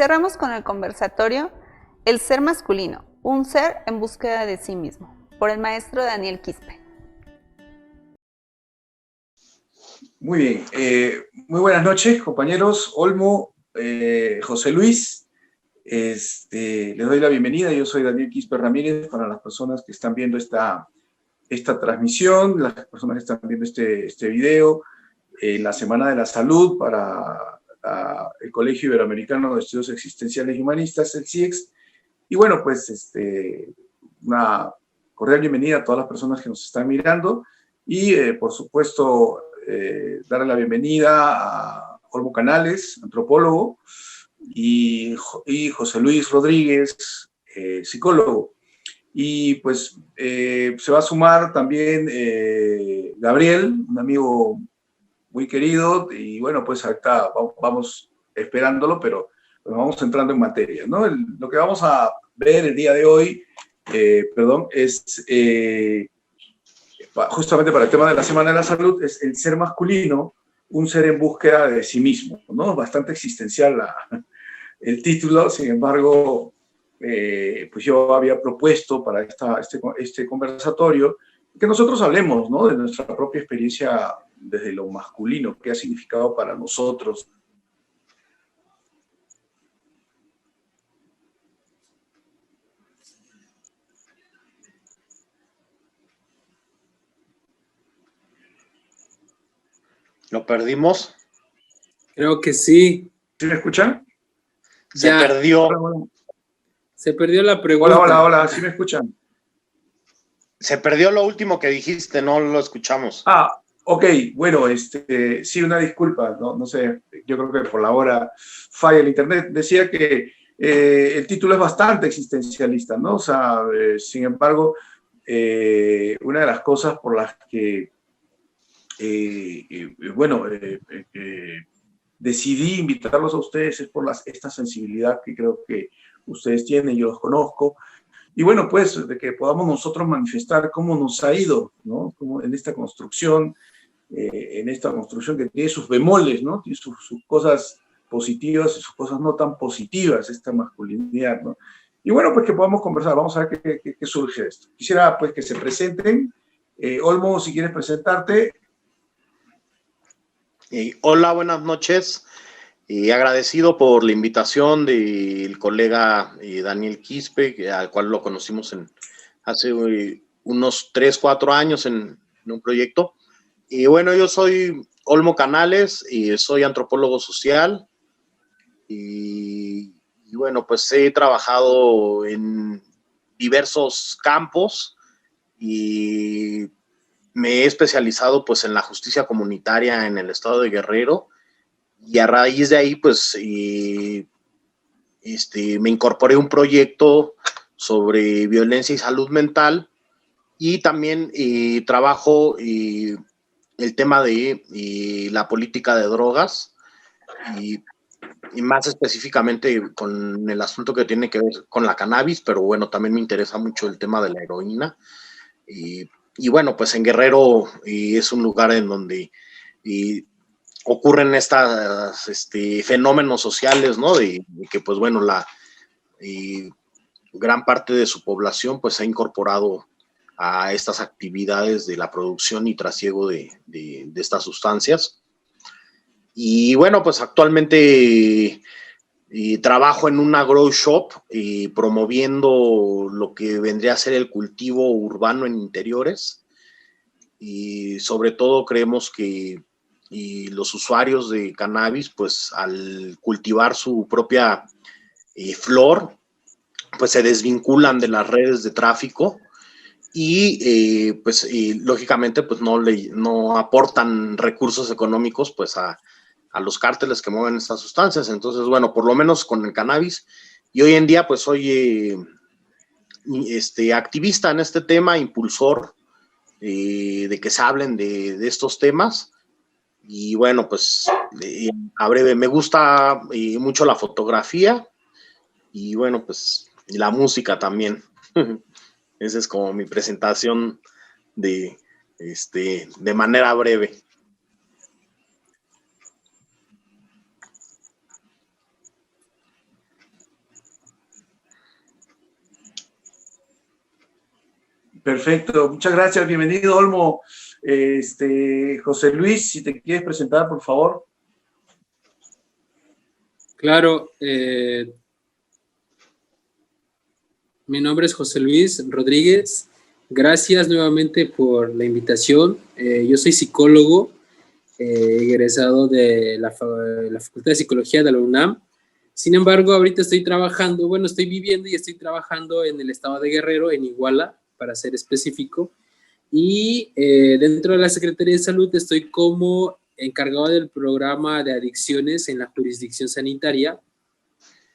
Speaker 1: cerramos con el conversatorio El ser masculino, un ser en búsqueda de sí mismo, por el maestro Daniel Quispe.
Speaker 5: Muy bien, muy buenas noches, compañeros. Olmo, José Luis, les doy la bienvenida. Yo soy Daniel Quispe Ramírez, para las personas que están viendo esta transmisión, las personas que están viendo este video, la Semana de la Salud para el Colegio Iberoamericano de Estudios Existenciales y Humanistas, el CIEX. Y bueno, pues una cordial bienvenida a todas las personas que nos están mirando y por supuesto darle la bienvenida a Olmo Canales, antropólogo, y José Luis Rodríguez, psicólogo. Y pues se va a sumar también Gabriel, un amigo muy querido, y bueno, pues acá vamos esperándolo, pero pues vamos entrando en materia, ¿no? Lo que vamos a ver el día de hoy, es justamente para el tema de la Semana de la Salud, es el ser masculino, un ser en búsqueda de sí mismo, ¿no? Bastante existencial el título, sin embargo, pues yo había propuesto para este conversatorio que nosotros hablemos, ¿no? De nuestra propia experiencia desde lo masculino, qué ha significado para nosotros.
Speaker 6: ¿Lo perdimos?
Speaker 7: Creo que sí.
Speaker 5: ¿Sí me escuchan?
Speaker 6: Se
Speaker 7: Ya.
Speaker 6: perdió.
Speaker 5: Hola,
Speaker 7: Se perdió la pregunta.
Speaker 5: hola, ¿sí me escuchan?
Speaker 6: Se perdió lo último que dijiste, no lo escuchamos.
Speaker 5: Ok, bueno, sí, una disculpa, no sé, yo creo que por la hora falla el internet. Decía que el título es bastante existencialista, ¿no? O sea, sin embargo, una de las cosas por las que, decidí invitarlos a ustedes es por esta sensibilidad que creo que ustedes tienen, yo los conozco. Y bueno, pues de que podamos nosotros manifestar cómo nos ha ido, ¿no? Como en esta construcción que tiene sus bemoles, ¿no? Tiene sus cosas positivas y sus cosas no tan positivas, esta masculinidad, ¿no? Y bueno, pues que podamos conversar, vamos a ver qué surge de esto. Quisiera pues que se presenten. Olmo, si quieres presentarte.
Speaker 6: Hola, buenas noches. Agradecido por la invitación del colega Daniel Quispe, al cual lo conocimos hace unos 3, 4 años en un proyecto. Y bueno, yo soy Olmo Canales y soy antropólogo social. Y bueno, pues he trabajado en diversos campos y me he especializado pues en la justicia comunitaria en el estado de Guerrero. Y a raíz de ahí, pues, me incorporé a un proyecto sobre violencia y salud mental y también trabajo el tema de la política de drogas y más específicamente con el asunto que tiene que ver con la cannabis, pero bueno, también me interesa mucho el tema de la heroína. Y bueno, pues en Guerrero es un lugar en donde ocurren estos fenómenos sociales, ¿no? De que, pues bueno, gran parte de su población pues se ha incorporado a estas actividades de la producción y trasiego de estas sustancias. Y bueno, pues actualmente trabajo en una grow shop promoviendo lo que vendría a ser el cultivo urbano en interiores. Y sobre todo creemos que los usuarios de cannabis, pues al cultivar su propia flor, pues se desvinculan de las redes de tráfico y lógicamente pues no aportan recursos económicos pues a los cárteles que mueven estas sustancias. Entonces, bueno, por lo menos con el cannabis, y hoy en día pues soy activista en este tema, impulsor de que se hablen de estos temas. Y bueno, pues a breve, me gusta mucho la fotografía y bueno, pues la música también. Esa es como mi presentación de manera breve.
Speaker 5: Perfecto, muchas gracias, bienvenido Olmo. José Luis, si te quieres presentar, por favor.
Speaker 7: Claro, mi nombre es José Luis Rodríguez. Gracias nuevamente por la invitación. Yo soy psicólogo, egresado de la Facultad de Psicología de la UNAM. Sin embargo, ahorita estoy viviendo y estoy trabajando en el estado de Guerrero, en Iguala, para ser específico. Y dentro de la Secretaría de Salud estoy como encargado del programa de adicciones en la jurisdicción sanitaria.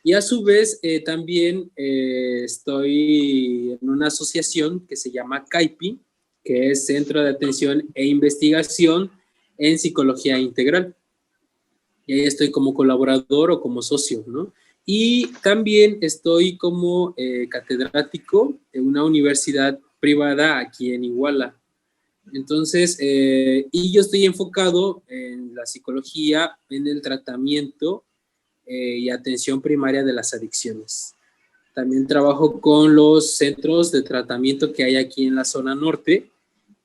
Speaker 7: Y a su vez también estoy en una asociación que se llama CAIPI, que es Centro de Atención e Investigación en Psicología Integral. Y ahí estoy como colaborador o como socio, ¿no? Y también estoy como catedrático en una universidad privada aquí en Iguala. Entonces, y yo estoy enfocado en la psicología, en el tratamiento y atención primaria de las adicciones. También trabajo con los centros de tratamiento que hay aquí en la zona norte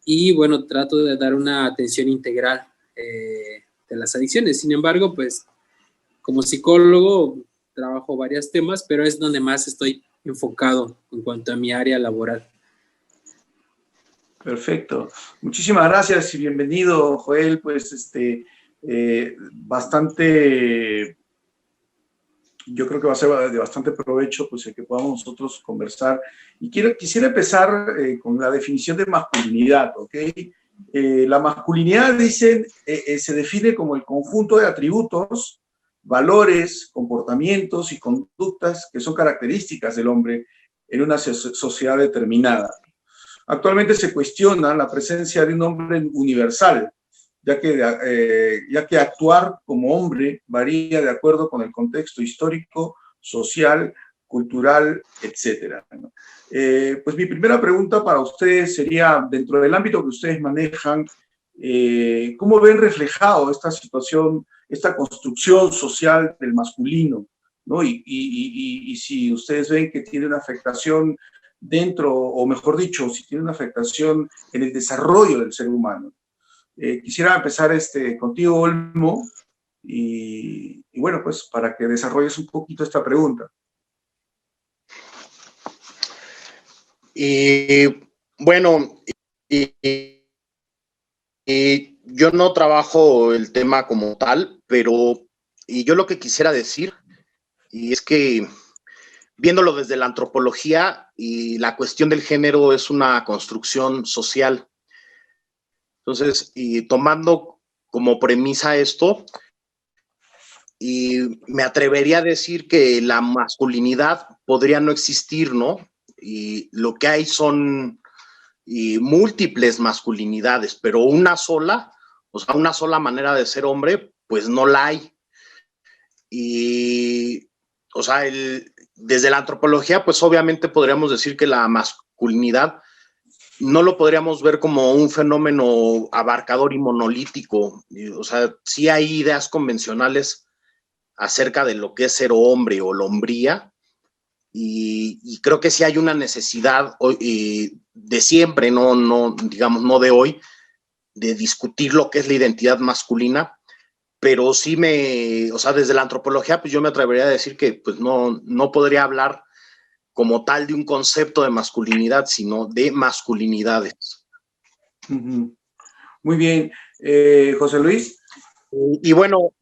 Speaker 7: y bueno, trato de dar una atención integral de las adicciones. Sin embargo, pues como psicólogo trabajo varios temas, pero es donde más estoy enfocado en cuanto a mi área laboral.
Speaker 5: Perfecto. Muchísimas gracias y bienvenido, Joel. Pues bastante, yo creo que va a ser de bastante provecho pues el que podamos nosotros conversar. Y quisiera empezar con la definición de masculinidad, ¿ok? La masculinidad, dicen, se define como el conjunto de atributos, valores, comportamientos y conductas que son características del hombre en una sociedad determinada. Actualmente se cuestiona la presencia de un hombre universal, ya que actuar como hombre varía de acuerdo con el contexto histórico, social, cultural, etc. Pues mi primera pregunta para ustedes sería, dentro del ámbito que ustedes manejan, ¿cómo ven reflejado esta situación, esta construcción social del masculino, ¿no? Y si ustedes ven que tiene una afectación dentro, o mejor dicho, si tiene una afectación en el desarrollo del ser humano. Quisiera empezar contigo, Olmo, y bueno, pues para que desarrolles un poquito esta pregunta.
Speaker 6: Bueno, yo no trabajo el tema como tal, pero yo lo que quisiera decir, y es que viéndolo desde la antropología, y la cuestión del género es una construcción social. Entonces, y tomando como premisa esto, y me atrevería a decir que la masculinidad podría no existir, ¿no? Y lo que hay son múltiples masculinidades, pero una sola, o sea, una sola manera de ser hombre, pues no la hay. Y, o sea, desde la antropología, pues obviamente podríamos decir que la masculinidad no lo podríamos ver como un fenómeno abarcador y monolítico. O sea, sí hay ideas convencionales acerca de lo que es ser hombre o la hombría, y creo que sí hay una necesidad de siempre, no, digamos, no de hoy, de discutir lo que es la identidad masculina, pero sí o sea, desde la antropología, pues yo me atrevería a decir que pues no podría hablar como tal de un concepto de masculinidad, sino de masculinidades.
Speaker 5: Uh-huh. Muy bien. José Luis.
Speaker 6: Y bueno...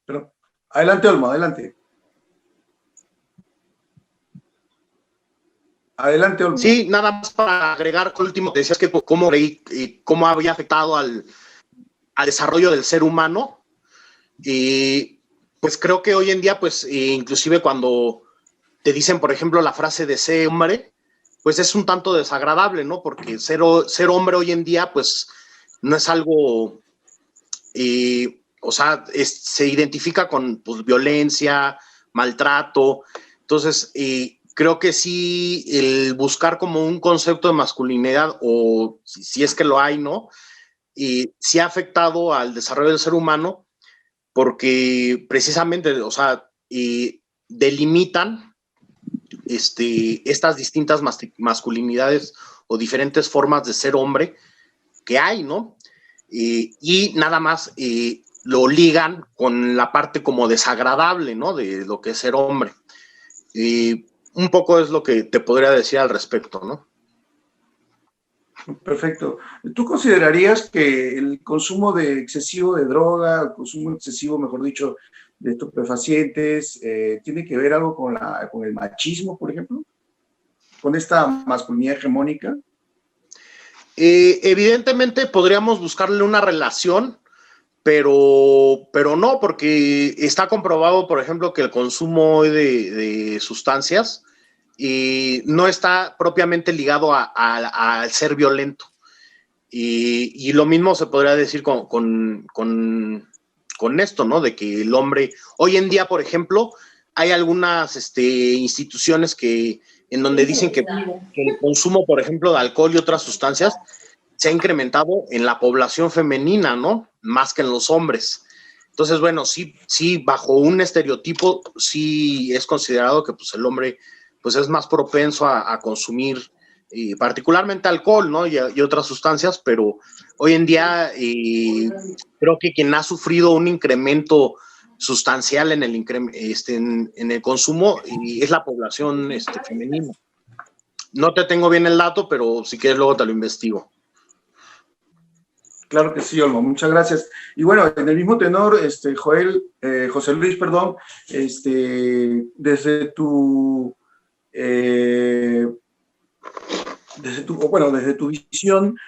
Speaker 5: Pero, adelante, Olmo, adelante. Adelante, Olmo.
Speaker 6: Sí, nada más para agregar con el último que decías que cómo había afectado al desarrollo del ser humano. Y pues creo que hoy en día, pues inclusive cuando te dicen, por ejemplo, la frase de ser hombre, pues es un tanto desagradable, ¿no? Porque ser hombre hoy en día, pues no es algo, o sea, se identifica con pues, violencia, maltrato. Entonces, creo que sí, el buscar como un concepto de masculinidad, o si es que lo hay, ¿no? Sí ha afectado al desarrollo del ser humano, porque precisamente, o sea, delimitan estas distintas masculinidades o diferentes formas de ser hombre que hay, ¿no? Y nada más lo ligan con la parte como desagradable, ¿no? De lo que es ser hombre. Un poco es lo que te podría decir al respecto, ¿no?
Speaker 5: Perfecto. ¿Tú considerarías que el consumo excesivo de droga, el consumo excesivo, mejor dicho, de estupefacientes, tiene que ver algo con el machismo, por ejemplo? ¿Con esta masculinidad hegemónica?
Speaker 6: Evidentemente podríamos buscarle una relación, pero no, porque está comprobado, por ejemplo, que el consumo de sustancias no está propiamente ligado al ser violento. Y lo mismo se podría decir con esto, ¿no? De que el hombre, hoy en día, por ejemplo, hay algunas instituciones en donde dicen que el consumo, por ejemplo, de alcohol y otras sustancias se ha incrementado en la población femenina, ¿no? Más que en los hombres. Entonces, bueno, sí, bajo un estereotipo, sí es considerado que pues, el hombre pues, es más propenso a consumir particularmente alcohol, ¿no? Y otras sustancias, pero hoy en día creo que quien ha sufrido un incremento sustancial en el consumo es la población femenina. No te tengo bien el dato, pero si quieres luego te lo investigo.
Speaker 5: Claro que sí, Olmo, muchas gracias. Y bueno, en el mismo tenor, José Luis, perdón, desde tu visión,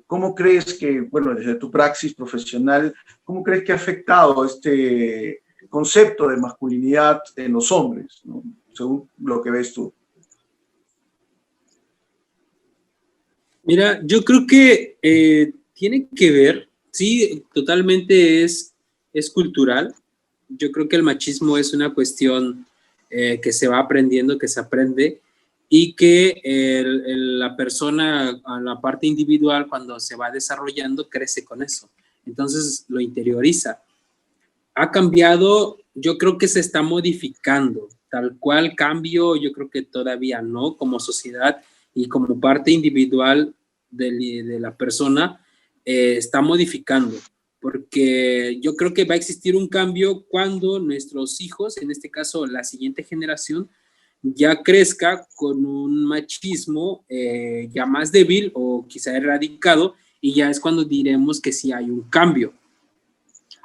Speaker 5: ¿cómo crees que, bueno, desde tu praxis profesional, cómo crees que ha afectado este concepto de masculinidad en los hombres, ¿no? Según lo que ves tú?
Speaker 7: Mira, yo creo que tiene que ver, sí, totalmente es cultural. Yo creo que el machismo es una cuestión que se va aprendiendo, que se aprende, y que la persona, a la parte individual, cuando se va desarrollando, crece con eso. Entonces lo interioriza. Ha cambiado, yo creo que se está modificando. Tal cual cambio, yo creo que todavía no, como sociedad y como parte individual de la persona, está modificando. Porque yo creo que va a existir un cambio cuando nuestros hijos, en este caso la siguiente generación, ya crezca con un machismo ya más débil o quizá erradicado, y ya es cuando diremos que sí hay un cambio.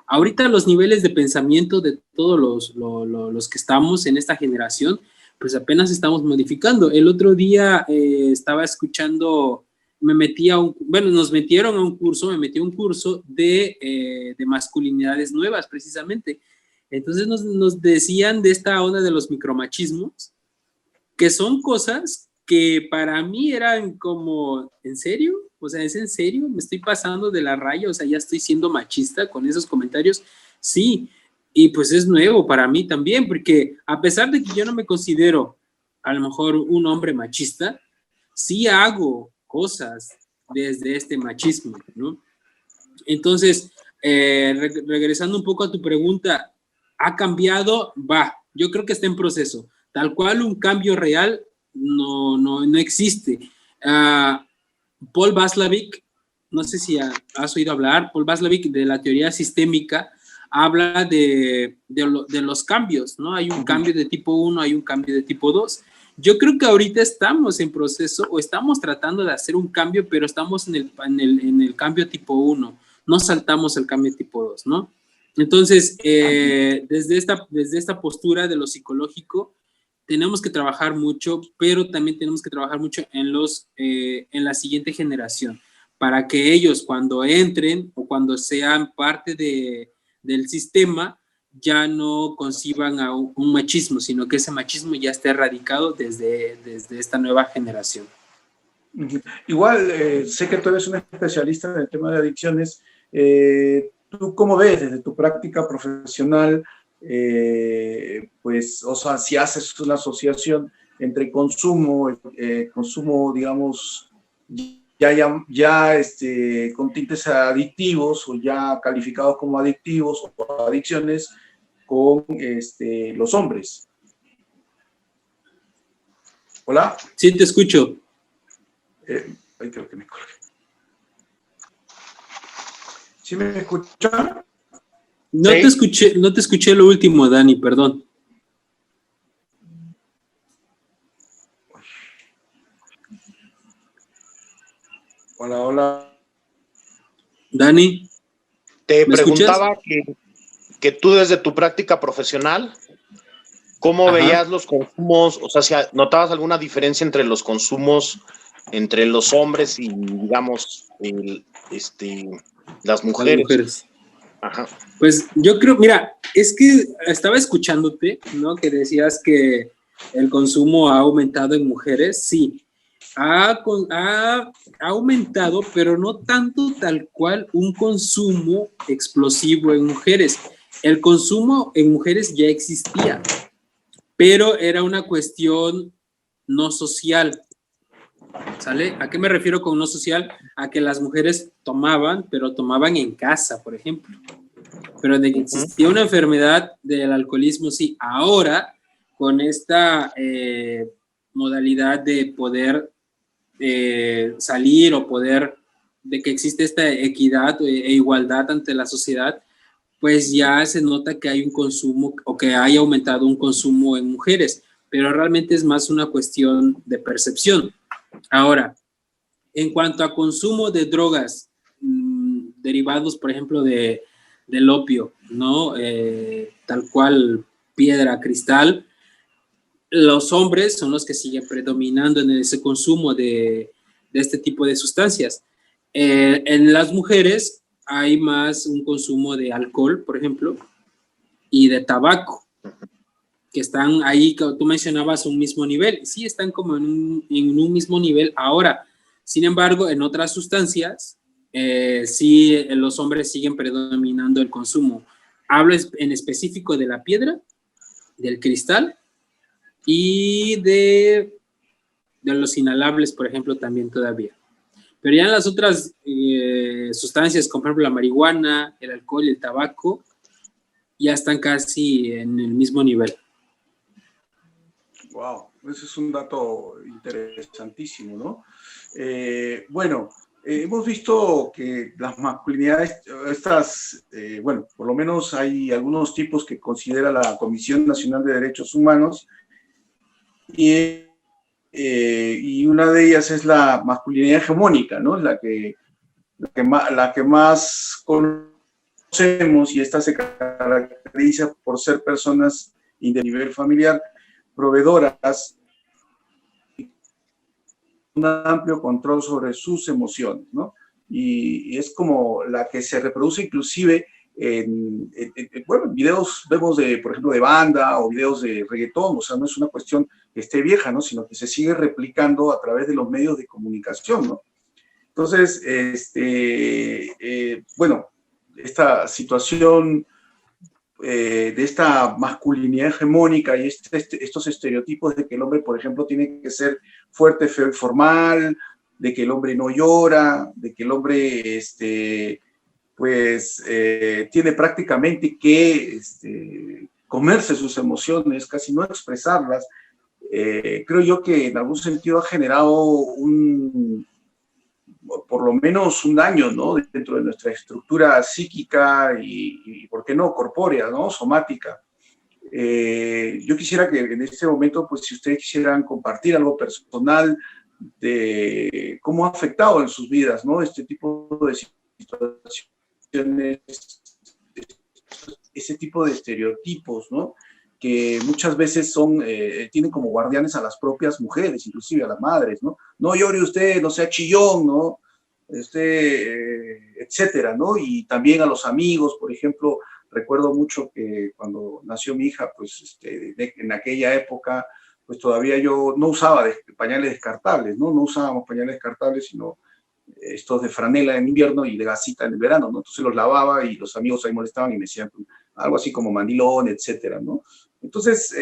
Speaker 7: Ahorita los niveles de pensamiento de todos los que estamos en esta generación, pues apenas estamos modificando. El otro día estaba escuchando, nos metieron a un curso, me metí a un curso de masculinidades nuevas, precisamente. Entonces nos decían de esta onda de los micromachismos, que son cosas que para mí eran como, ¿en serio? O sea, ¿es en serio? ¿Me estoy pasando de la raya? O sea, ¿ya estoy siendo machista con esos comentarios? Sí, y pues es nuevo para mí también, porque a pesar de que yo no me considero a lo mejor un hombre machista, sí hago cosas desde este machismo, ¿no? Entonces, regresando un poco a tu pregunta, ¿ha cambiado? Yo creo que está en proceso. Tal cual un cambio real no existe. Paul Václavic, no sé si has oído hablar, Paul Václavic, de la teoría sistémica, habla de los cambios, ¿no? Hay un cambio de tipo 1, hay un cambio de tipo 2. Yo creo que ahorita estamos en proceso o estamos tratando de hacer un cambio, pero estamos en el cambio tipo 1, no saltamos el cambio tipo 2, ¿no? Entonces, desde esta postura de lo psicológico, tenemos que trabajar mucho, pero también tenemos que trabajar mucho en la siguiente generación, para que ellos cuando entren o cuando sean parte del sistema, ya no conciban a un machismo, sino que ese machismo ya esté erradicado desde esta nueva generación.
Speaker 5: Igual, sé que tú eres un especialista en el tema de adicciones. ¿Tú cómo ves desde tu práctica profesional? Pues, o sea, si haces una asociación entre consumo, digamos, ya con tintes adictivos o ya calificados como adictivos o adicciones con los hombres. Hola.
Speaker 7: Sí, te escucho.
Speaker 5: Ahí creo que me colgué. ¿Sí me escuchan?
Speaker 7: No te escuché lo último, Dani, perdón.
Speaker 5: Hola, hola.
Speaker 7: Dani,
Speaker 6: Te
Speaker 7: ¿me escuchas?
Speaker 6: preguntaba que tú desde tu práctica profesional, ¿cómo
Speaker 7: Ajá.
Speaker 6: veías los consumos? O sea, si notabas alguna diferencia entre los consumos entre los hombres y, digamos, las
Speaker 7: Las
Speaker 6: mujeres.
Speaker 7: mujeres.
Speaker 6: Ajá.
Speaker 7: Pues yo creo, mira, es que estaba escuchándote, ¿no? Que decías que el consumo ha aumentado en mujeres. Sí, ha aumentado, pero no tanto tal cual un consumo explosivo en mujeres. El consumo en mujeres ya existía, pero era una cuestión no social. ¿Sale? ¿A qué me refiero con no social? A que las mujeres tomaban, pero tomaban en casa, por ejemplo. Pero de que existía una enfermedad del alcoholismo, sí. Ahora, con esta modalidad de poder salir o poder, de que existe esta equidad e igualdad ante la sociedad, pues ya se nota que hay un consumo o que haya aumentado un consumo en mujeres, pero realmente es más una cuestión de percepción. Ahora, en cuanto a consumo de drogas derivados, por ejemplo, del opio, ¿no? Tal cual piedra, cristal, los hombres son los que siguen predominando en ese consumo de este tipo de sustancias. En las mujeres hay más un consumo de alcohol, por ejemplo, y de tabaco, que están ahí, que tú mencionabas, un mismo nivel. Sí, están como en un mismo nivel ahora. Sin embargo, en otras sustancias, sí, los hombres siguen predominando el consumo. Hablo en específico de la piedra, del cristal y de los inhalables, por ejemplo, también todavía. Pero ya en las otras sustancias, como por ejemplo la marihuana, el alcohol y el tabaco, ya están casi en el mismo nivel.
Speaker 5: Wow, ese es un dato interesantísimo, ¿no? Bueno, hemos visto que las masculinidades, bueno, por lo menos hay algunos tipos que considera la Comisión Nacional de Derechos Humanos y una de ellas es la masculinidad hegemónica, ¿no? La que más conocemos, y esta se caracteriza por ser personas de nivel familiar, proveedoras, un amplio control sobre sus emociones, ¿no? Y es como la que se reproduce inclusive bueno, en videos vemos por ejemplo, de banda o videos de reggaetón, o sea, no es una cuestión que esté vieja, ¿no? Sino que se sigue replicando a través de los medios de comunicación, ¿no? Entonces, bueno, esta situación de esta masculinidad hegemónica y estos estereotipos de que el hombre, por ejemplo, tiene que ser fuerte, feo y formal, de que el hombre no llora, de que el hombre, tiene prácticamente que comerse sus emociones, casi no expresarlas. Creo yo que en algún sentido ha generado por lo menos un daño, ¿no? Dentro de nuestra estructura psíquica y ¿por qué no? Corpórea, ¿no? Somática. Yo quisiera que en este momento, pues si ustedes quisieran compartir algo personal de cómo ha afectado en sus vidas, ¿no? Este tipo de situaciones, ese tipo de estereotipos, ¿no? Que muchas veces tienen como guardianes a las propias mujeres, inclusive a las madres, ¿no? No llore usted, no sea chillón, ¿no? Etcétera, ¿no? Y también a los amigos, por ejemplo, recuerdo mucho que cuando nació mi hija, pues en aquella época, pues todavía yo no usaba pañales descartables, ¿no? No usábamos pañales descartables, sino estos de franela en invierno y de gasita en el verano, ¿no? Entonces los lavaba y los amigos ahí molestaban y me decían algo así como mandilón, etcétera, ¿no? Entonces,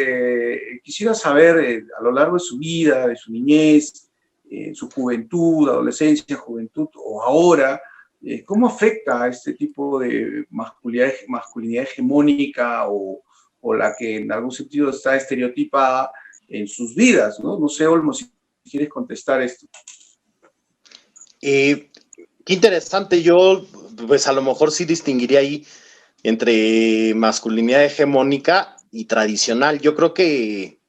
Speaker 5: quisiera saber a lo largo de su vida, de su niñez, su juventud, adolescencia, juventud o ahora, ¿cómo afecta a este tipo de masculinidad hegemónica o la que en algún sentido está estereotipada en sus vidas, ¿no? No sé, Olmo, si quieres contestar esto.
Speaker 6: Qué interesante. Yo, pues a lo mejor sí distinguiría ahí entre masculinidad hegemónica y tradicional. Yo creo que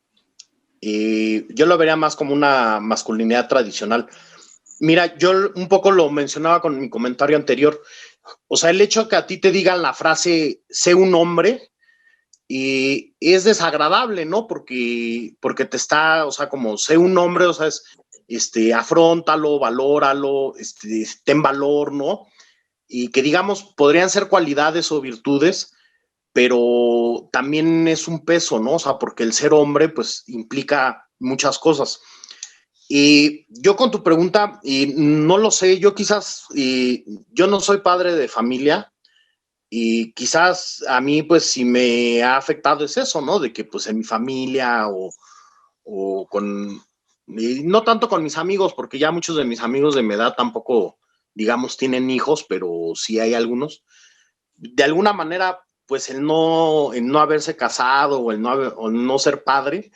Speaker 6: yo lo vería más como una masculinidad tradicional. Mira, yo un poco lo mencionaba con mi comentario anterior. O sea, el hecho que a ti te digan la frase, sé un hombre, es desagradable, ¿no? Porque te está, o sea, como sé un hombre, o sea, afróntalo, valóralo, ten valor, ¿no? Y que digamos, podrían ser cualidades o virtudes, pero también es un peso, ¿no? O sea, porque el ser hombre, pues, implica muchas cosas. Y yo con tu pregunta, no lo sé, yo quizás, yo no soy padre de familia, y quizás a mí, pues, si me ha afectado es eso, ¿no? De que, pues, en mi familia o con, no tanto con mis amigos, porque ya muchos de mis amigos de mi edad tampoco, digamos, tienen hijos, pero sí hay algunos. De alguna manera, pues, el no haberse casado o no ser padre,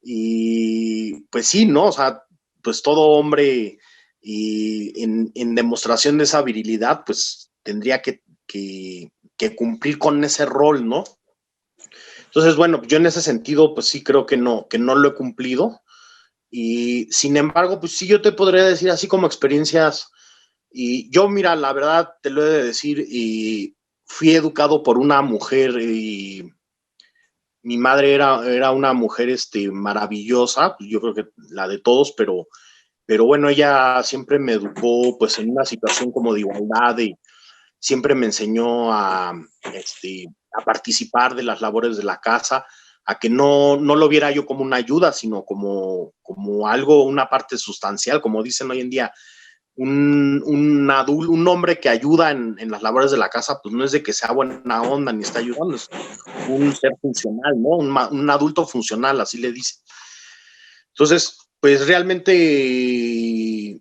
Speaker 6: y pues sí, ¿no? O sea, pues todo hombre y en demostración de esa virilidad, pues tendría que cumplir con ese rol, ¿no? Entonces, bueno, yo en ese sentido, pues sí creo que no lo he cumplido. Y sin embargo, pues sí, yo te podría decir así como experiencias. Y yo, mira, la verdad te lo he de decir, y fui educado por una mujer, y mi madre era una mujer maravillosa, yo creo que la de todos, pero bueno, ella siempre me educó pues en una situación como de igualdad, y siempre me enseñó a participar de las labores de la casa, a que no lo viera yo como una ayuda, sino como algo, una parte sustancial, como dicen hoy en día, un hombre que ayuda en las labores de la casa, pues no es de que sea buena onda ni está ayudando, es un ser funcional, ¿no? Un adulto funcional, así le dicen. Entonces, pues realmente,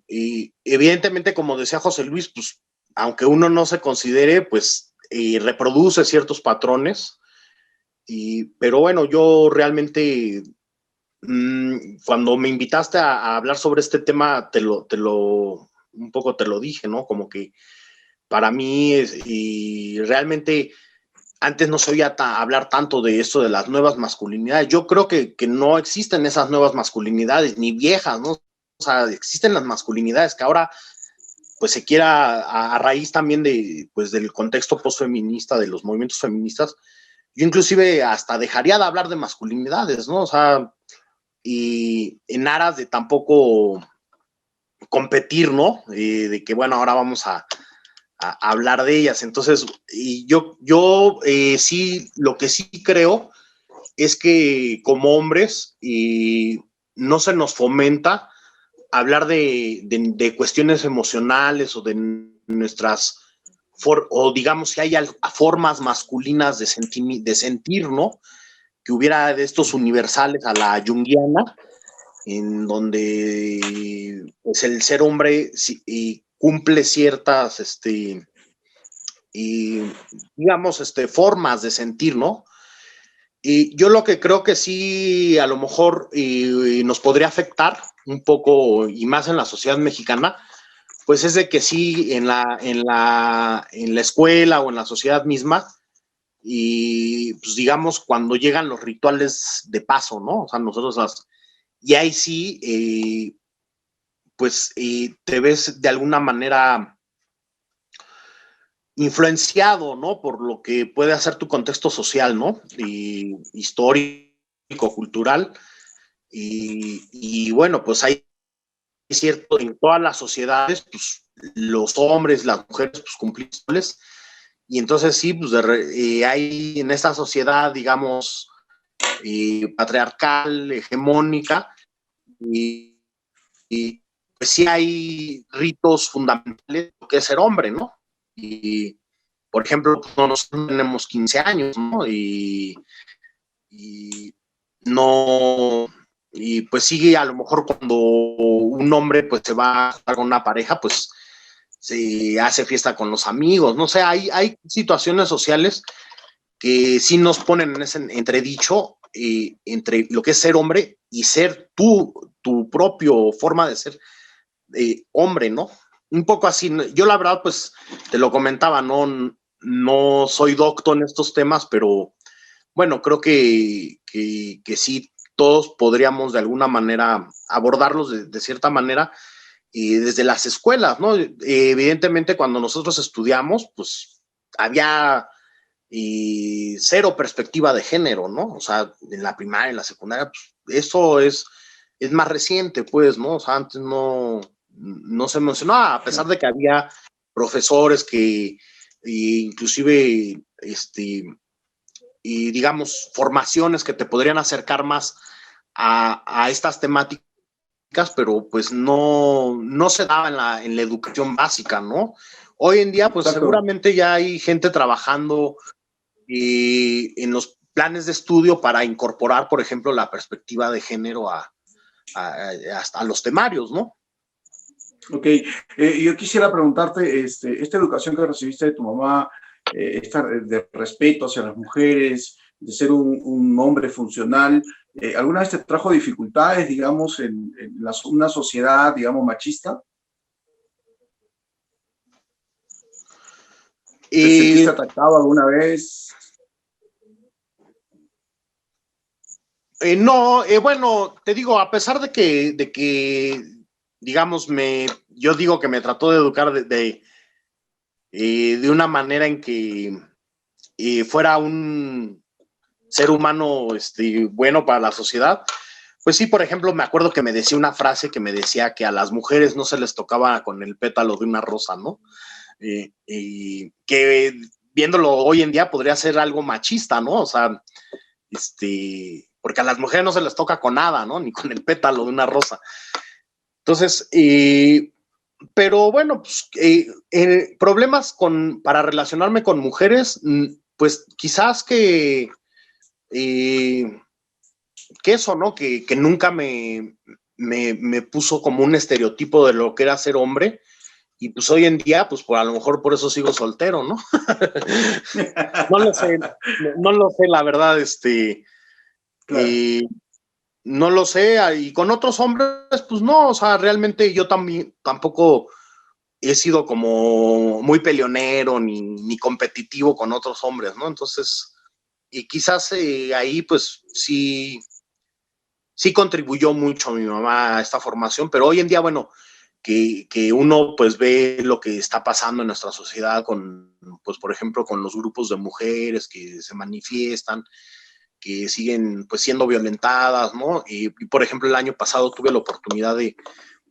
Speaker 6: evidentemente, como decía José Luis, pues aunque uno no se considere, pues reproduce ciertos patrones, pero bueno, yo realmente, cuando me invitaste a hablar sobre este tema, un poco te lo dije, ¿no? Como que para mí, y realmente antes no se oía hablar tanto de esto de las nuevas masculinidades. Yo creo que no existen esas nuevas masculinidades, ni viejas, ¿no? O sea, existen las masculinidades que ahora pues se quiera, a raíz también pues, del contexto postfeminista, de los movimientos feministas, yo inclusive hasta dejaría de hablar de masculinidades, ¿no? O sea, y en aras de tampoco competir, ¿no? De que, bueno, ahora vamos a hablar de ellas. Entonces, y yo sí, lo que sí creo es que como hombres no se nos fomenta hablar de cuestiones emocionales o de nuestras, o digamos que hay formas masculinas de sentir, ¿no? Que hubiera de estos universales a la junguiana, en donde pues el ser hombre cumple ciertas, digamos, formas de sentir, ¿no? Y yo lo que creo que sí, a lo mejor nos podría afectar un poco, y más en la sociedad mexicana, pues es de que sí, en la escuela o en la sociedad misma, y pues digamos, cuando llegan los rituales de paso, ¿no? O sea, nosotros y ahí sí, pues te ves de alguna manera influenciado, ¿no? Por lo que puede hacer tu contexto social, ¿no? Y histórico, cultural. Y bueno, pues hay cierto, en todas las sociedades, pues los hombres, las mujeres, pues cumplen roles. Y entonces sí, pues hay en esta sociedad, digamos, patriarcal, hegemónica, y pues sí hay ritos fundamentales que es ser hombre, ¿no? Y, por ejemplo, nosotros tenemos 15 años, ¿no? Y no, y pues sí, a lo mejor cuando un hombre pues se va a estar con una pareja, pues se hace fiesta con los amigos, no sé, hay situaciones sociales que sí nos ponen en ese entredicho, entre lo que es ser hombre y ser tu propio forma de ser hombre, ¿no? Un poco así. Yo la verdad, pues, te lo comentaba, no soy docto en estos temas, pero bueno, creo que sí, todos podríamos de alguna manera abordarlos de cierta manera desde las escuelas, ¿no? Evidentemente, cuando nosotros estudiamos, pues había cero perspectiva de género, ¿no? O sea, en la primaria, en la secundaria, pues, eso es más reciente, pues, ¿no? O sea, antes no se mencionaba, a pesar de que había profesores que inclusive, y digamos, formaciones que te podrían acercar más a estas temáticas, pero pues no se daba en la educación básica, ¿no? Hoy en día, pues
Speaker 5: Exacto.
Speaker 6: seguramente ya hay gente trabajando en los planes de estudio para incorporar, por ejemplo, la perspectiva de género hasta los temarios, ¿no?
Speaker 5: Ok, yo quisiera preguntarte, esta educación que recibiste de tu mamá, esta de respeto hacia las mujeres, de ser un hombre funcional, ¿alguna vez te trajo dificultades, digamos, en una sociedad, digamos, machista? ¿Te sentiste atacado alguna vez?
Speaker 6: No, bueno, te digo, a pesar de que digamos, yo digo que me trató de educar de una manera en que fuera un ser humano bueno para la sociedad. Pues sí, por ejemplo, me acuerdo que me decía una frase que me decía que a las mujeres no se les tocaba con el pétalo de una rosa, ¿no? Y que viéndolo hoy en día podría ser algo machista, ¿no? O sea, porque a las mujeres no se les toca con nada, ¿no? Ni con el pétalo de una rosa. Entonces, pero bueno, pues, problemas para relacionarme con mujeres, pues quizás que eso, ¿no? Que nunca me puso como un estereotipo de lo que era ser hombre. Y pues hoy en día, pues a lo mejor por eso sigo soltero, ¿no? No lo sé, la verdad,
Speaker 5: Claro.
Speaker 6: no lo sé, y con otros hombres, pues no, o sea, realmente yo tampoco he sido como muy peleonero ni competitivo con otros hombres, ¿no? Entonces, y quizás ahí, pues sí contribuyó mucho mi mamá a esta formación, pero hoy en día, bueno, que uno pues ve lo que está pasando en nuestra sociedad con, pues por ejemplo, con los grupos de mujeres que se manifiestan, que siguen pues siendo violentadas, ¿no? Y por ejemplo, el año pasado tuve la oportunidad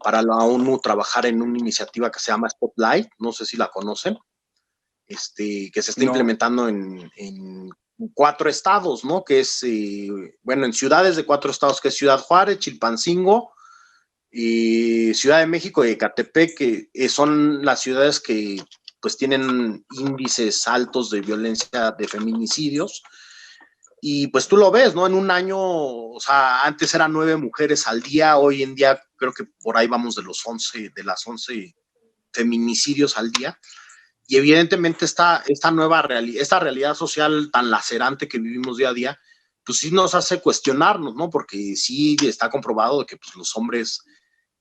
Speaker 6: para la ONU trabajar en una iniciativa que se llama Spotlight, no sé si la conocen, que se está implementando en 4 estados, ¿no? Que es, bueno, en ciudades de 4 estados, que es Ciudad Juárez, Chilpancingo, y Ciudad de México y Ecatepec, que son las ciudades que pues tienen índices altos de violencia, de feminicidios. Y pues tú lo ves, ¿no? En un año, o sea, antes eran 9 mujeres al día, hoy en día creo que por ahí vamos de las 11 feminicidios al día. Y evidentemente esta realidad social tan lacerante que vivimos día a día, pues sí nos hace cuestionarnos, ¿no? Porque sí está comprobado que pues, los hombres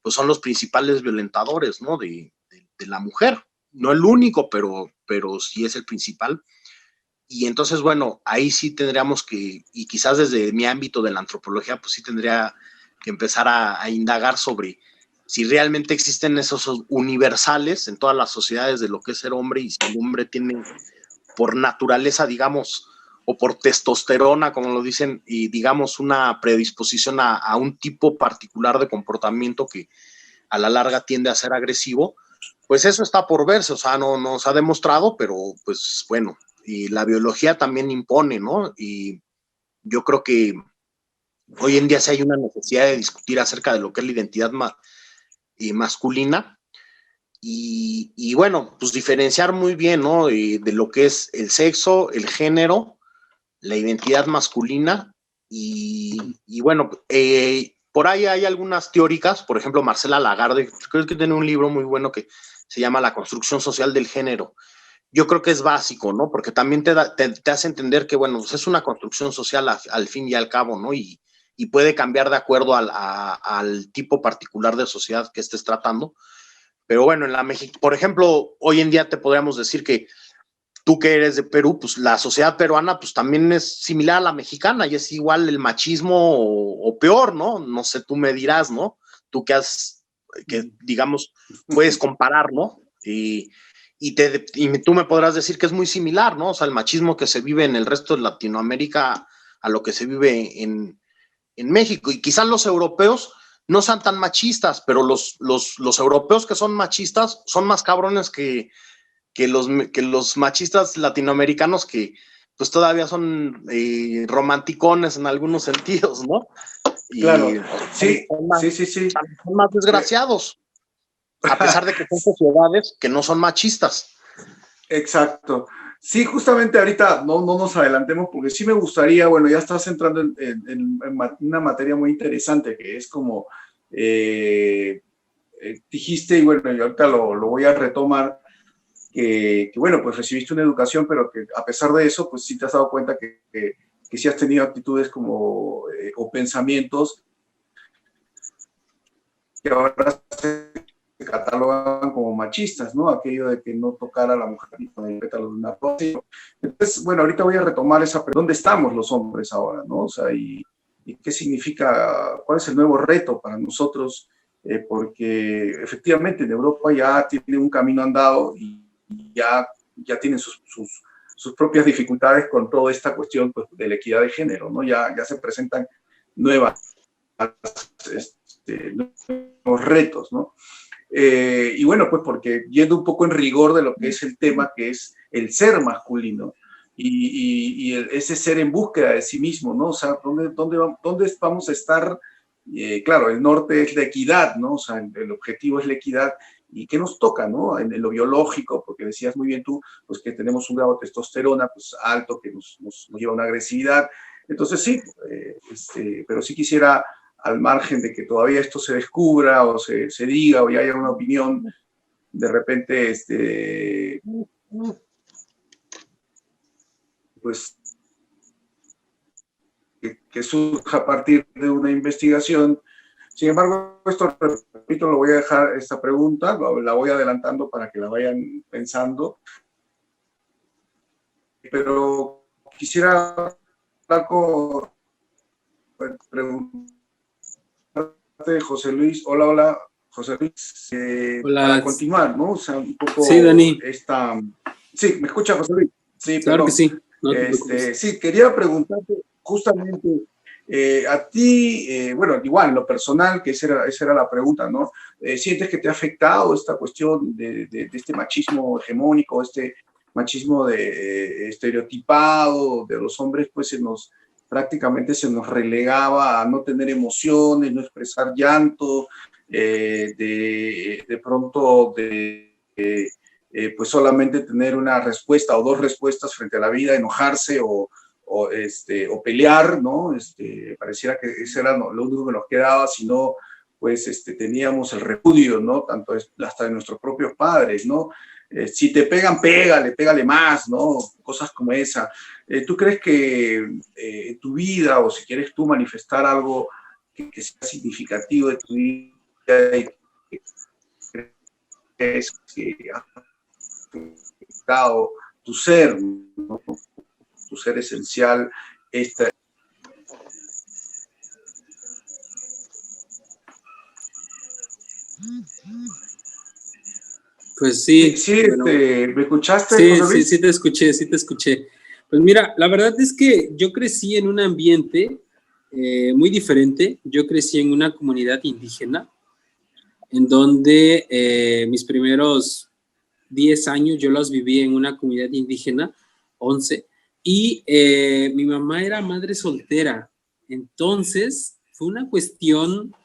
Speaker 6: pues, son los principales violentadores, ¿no? De la mujer. No el único, pero sí es el principal. Y entonces, bueno, ahí sí tendríamos que, y quizás desde mi ámbito de la antropología, pues sí tendría que empezar a indagar sobre si realmente existen esos universales en todas las sociedades de lo que es ser hombre, y si el hombre tiene por naturaleza, digamos, o por testosterona, como lo dicen, y digamos una predisposición a un tipo particular de comportamiento que a la larga tiende a ser agresivo, pues eso está por verse, o sea, no se ha demostrado, pero pues bueno, y la biología también impone, ¿no? Y yo creo que hoy en día sí hay una necesidad de discutir acerca de lo que es la identidad masculina y bueno, pues diferenciar muy bien, ¿no? De lo que es el sexo, el género, la identidad masculina y bueno, por ahí hay algunas teóricas, por ejemplo, Marcela Lagarde, creo que tiene un libro muy bueno que se llama La construcción social del género, yo creo que es básico, ¿no? Porque también te hace entender que, bueno, pues es una construcción social al fin y al cabo, ¿no? Y puede cambiar de acuerdo al tipo particular de sociedad que estés tratando. Pero bueno, por ejemplo, hoy en día te podríamos decir que tú que eres de Perú, pues la sociedad peruana pues también es similar a la mexicana y es igual el machismo o peor, ¿no? No sé, tú me dirás, ¿no? Tú que digamos, puedes comparar, ¿no? Y tú me podrás decir que es muy similar, ¿no? O sea, el machismo que se vive en el resto de Latinoamérica a lo que se vive en México. Y quizás los europeos no sean tan machistas, pero los europeos que son machistas son más cabrones que los machistas latinoamericanos que pues todavía son romanticones en algunos sentidos, ¿no?
Speaker 5: Claro, sí.
Speaker 6: Son más desgraciados, a pesar de que son sociedades que no son machistas.
Speaker 5: Exacto. Sí, justamente ahorita no nos adelantemos porque sí me gustaría, bueno, ya estás entrando en una materia muy interesante que es como dijiste, y bueno, yo ahorita lo voy a retomar, que bueno, pues recibiste una educación, pero que a pesar de eso, pues sí te has dado cuenta que sí has tenido actitudes como, o pensamientos que ahora se catalogan como machistas, ¿no? Aquello de que no tocar a la mujer con el pétalo de una rosa. Entonces, bueno, ahorita voy a retomar esa pregunta. ¿Dónde estamos los hombres ahora, no? O sea, y qué significa, cuál es el nuevo reto para nosotros, porque efectivamente en Europa ya tiene un camino andado y ya tienen sus propias dificultades con toda esta cuestión, pues, de la equidad de género, ¿no? Ya se presentan nuevos retos, ¿no? Y bueno, pues porque yendo un poco en rigor de lo que es el tema, que es el ser masculino y ese ser en búsqueda de sí mismo, ¿no? O sea, ¿dónde vamos a estar? Claro, el norte es la equidad, ¿no? O sea, el objetivo es la equidad. ¿Y qué nos toca, no? En lo biológico, porque decías muy bien tú, pues que tenemos un grado de testosterona pues alto que nos lleva a una agresividad. Entonces sí, pero sí quisiera, al margen de que todavía esto se descubra o se diga o ya haya una opinión, de repente, pues que surja a partir de una investigación. Sin embargo, esto, repito, lo voy a dejar, esta pregunta, la voy adelantando para que la vayan pensando. Pero quisiera hablar preguntarte, José Luis. Hola, José Luis.
Speaker 7: Hola.
Speaker 5: Para continuar, ¿no? O sea, un poco
Speaker 7: sí, Dani.
Speaker 5: Sí, ¿me escucha, José Luis? Sí,
Speaker 7: claro que sí.
Speaker 5: No sí, quería preguntarte justamente a ti, bueno, igual, en lo personal, que esa era la pregunta, ¿no? ¿Sientes que te ha afectado esta cuestión de este machismo hegemónico, este machismo estereotipado de los hombres? Pues prácticamente se nos relegaba a no tener emociones, no expresar llanto, de pronto pues solamente tener una respuesta o dos respuestas frente a la vida, enojarse o pelear, ¿no? Pareciera que eso era lo único que nos quedaba, sino pues teníamos el repudio, ¿no? Tanto hasta de nuestros propios padres, ¿no? Si te pegan, pégale más, ¿no? Cosas como esa. ¿Tú crees que tu vida, o si quieres tú manifestar algo que sea significativo de tu vida y que crees que ha afectado tu ser, ¿no? Tu ser esencial,
Speaker 7: Pues sí.
Speaker 5: Bueno, ¿me escuchaste?
Speaker 7: Sí, te escuché. Pues mira, la verdad es que yo crecí en un ambiente muy diferente. Yo crecí en una comunidad indígena, en donde mis primeros 10 años yo los viví en una comunidad indígena, 11, y mi mamá era madre soltera. Entonces fue una cuestión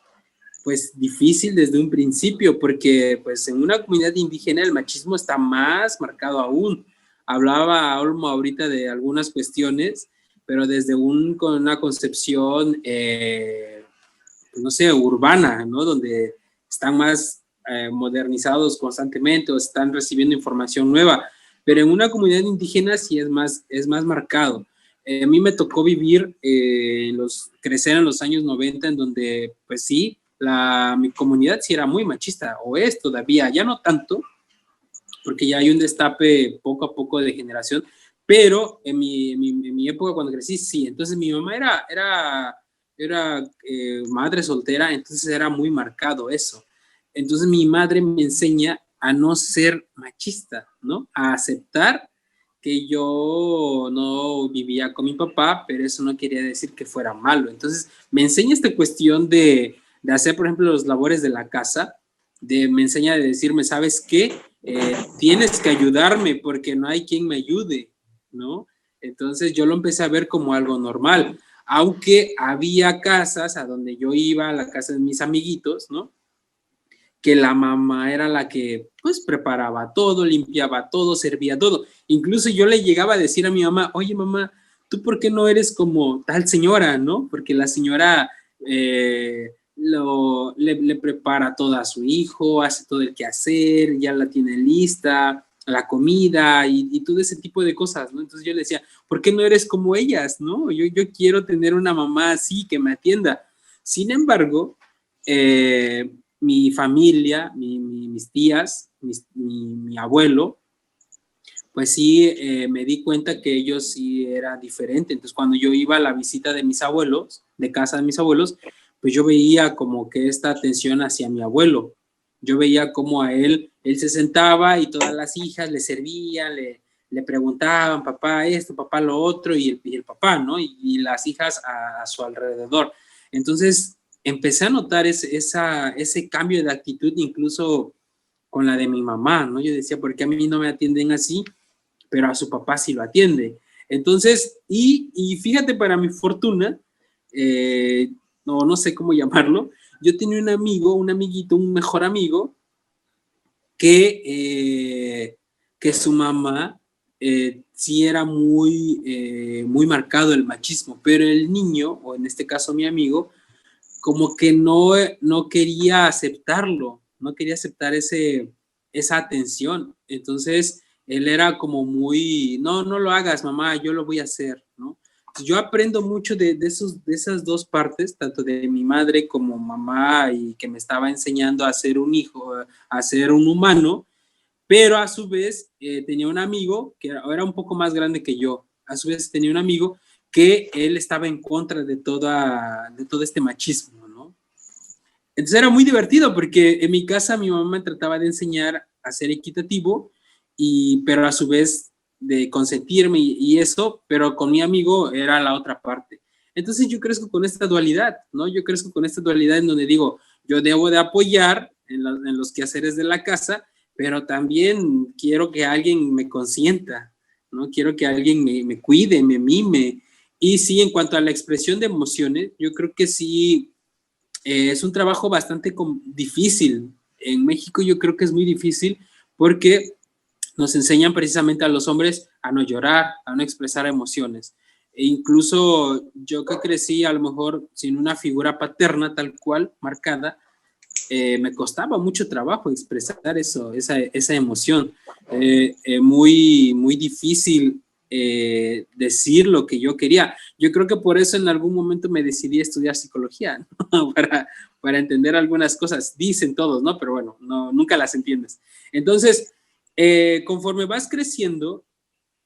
Speaker 7: pues difícil desde un principio, porque pues en una comunidad indígena el machismo está más marcado aún. Hablaba Olmo ahorita de algunas cuestiones, pero desde con una concepción, pues no sé, urbana, ¿no? Donde están más modernizados constantemente o están recibiendo información nueva. pero en una comunidad indígena sí es más marcado. A mí me tocó vivir, crecer en los años 90, en donde, pues sí, mi comunidad sí era muy machista, o es todavía, ya no tanto, porque ya hay un destape poco a poco de generación, pero en mi época cuando crecí, sí. Entonces mi mamá era madre soltera, entonces era muy marcado eso. Entonces mi madre me enseña a no ser machista, ¿no? A aceptar que yo no vivía con mi papá, pero eso no quería decir que fuera malo. Entonces me enseña esta cuestión de hacer, por ejemplo, los labores de la casa, me enseña de decirme, ¿sabes qué? Tienes que ayudarme porque no hay quien me ayude, ¿no? Entonces yo lo empecé a ver como algo normal, aunque había casas a donde yo iba, a la casa de mis amiguitos, ¿no? Que la mamá era la que, pues, preparaba todo, limpiaba todo, servía todo. Incluso yo le llegaba a decir a mi mamá, oye, mamá, ¿tú por qué no eres como tal señora, no? Porque la señora le prepara todo a su hijo, hace todo el quehacer, ya la tiene lista, la comida y todo ese tipo de cosas, ¿no? Entonces yo le decía, ¿por qué no eres como ellas, no? Yo quiero tener una mamá así que me atienda. Sin embargo, mi familia, mis tías, mi abuelo, pues sí, me di cuenta que ellos sí era diferente. Entonces, cuando yo iba a la visita de mis abuelos, de casa de mis abuelos, pues yo veía como que esta atención hacia mi abuelo. Yo veía como a él se sentaba y todas las hijas le servían, le preguntaban, papá esto, papá lo otro, y el papá, ¿no? Y las hijas a su alrededor. Entonces, empecé a notar ese cambio de actitud, incluso con la de mi mamá, ¿no? Yo decía, ¿por qué a mí no me atienden así? Pero a su papá sí lo atiende. Entonces, y fíjate, para mi fortuna, no sé cómo llamarlo, yo tenía un amigo, un amiguito, un mejor amigo, que su mamá sí era muy marcado el machismo, pero el niño, o en este caso mi amigo, como que no quería aceptarlo, no quería aceptar esa atención. Entonces, él era como muy, no lo hagas, mamá, yo lo voy a hacer, ¿no? Entonces, yo aprendo mucho de esas dos partes, tanto de mi madre como mamá, y que me estaba enseñando a ser un hijo, a ser un humano, pero a su vez tenía un amigo que era un poco más grande que yo. A su vez tenía un amigo que él estaba en contra de todo este machismo, ¿no? Entonces era muy divertido porque en mi casa mi mamá me trataba de enseñar a ser equitativo, pero a su vez de consentirme y eso, pero con mi amigo era la otra parte. Entonces yo crezco con esta dualidad, ¿no? Yo crezco con esta dualidad en donde digo, yo debo de apoyar en los quehaceres de la casa, pero también quiero que alguien me consienta, ¿no? Quiero que alguien me cuide, me mime. Y sí, en cuanto a la expresión de emociones, yo creo que sí, es un trabajo bastante difícil. En México yo creo que es muy difícil porque nos enseñan precisamente a los hombres a no llorar, a no expresar emociones. E incluso yo que crecí a lo mejor sin una figura paterna tal cual, marcada, me costaba mucho trabajo expresar esa emoción. Muy difícil decir lo que yo quería. Yo creo que por eso en algún momento me decidí a estudiar psicología, ¿no? para entender algunas cosas. Dicen todos, ¿no? Pero bueno, nunca las entiendes. Entonces, conforme vas creciendo,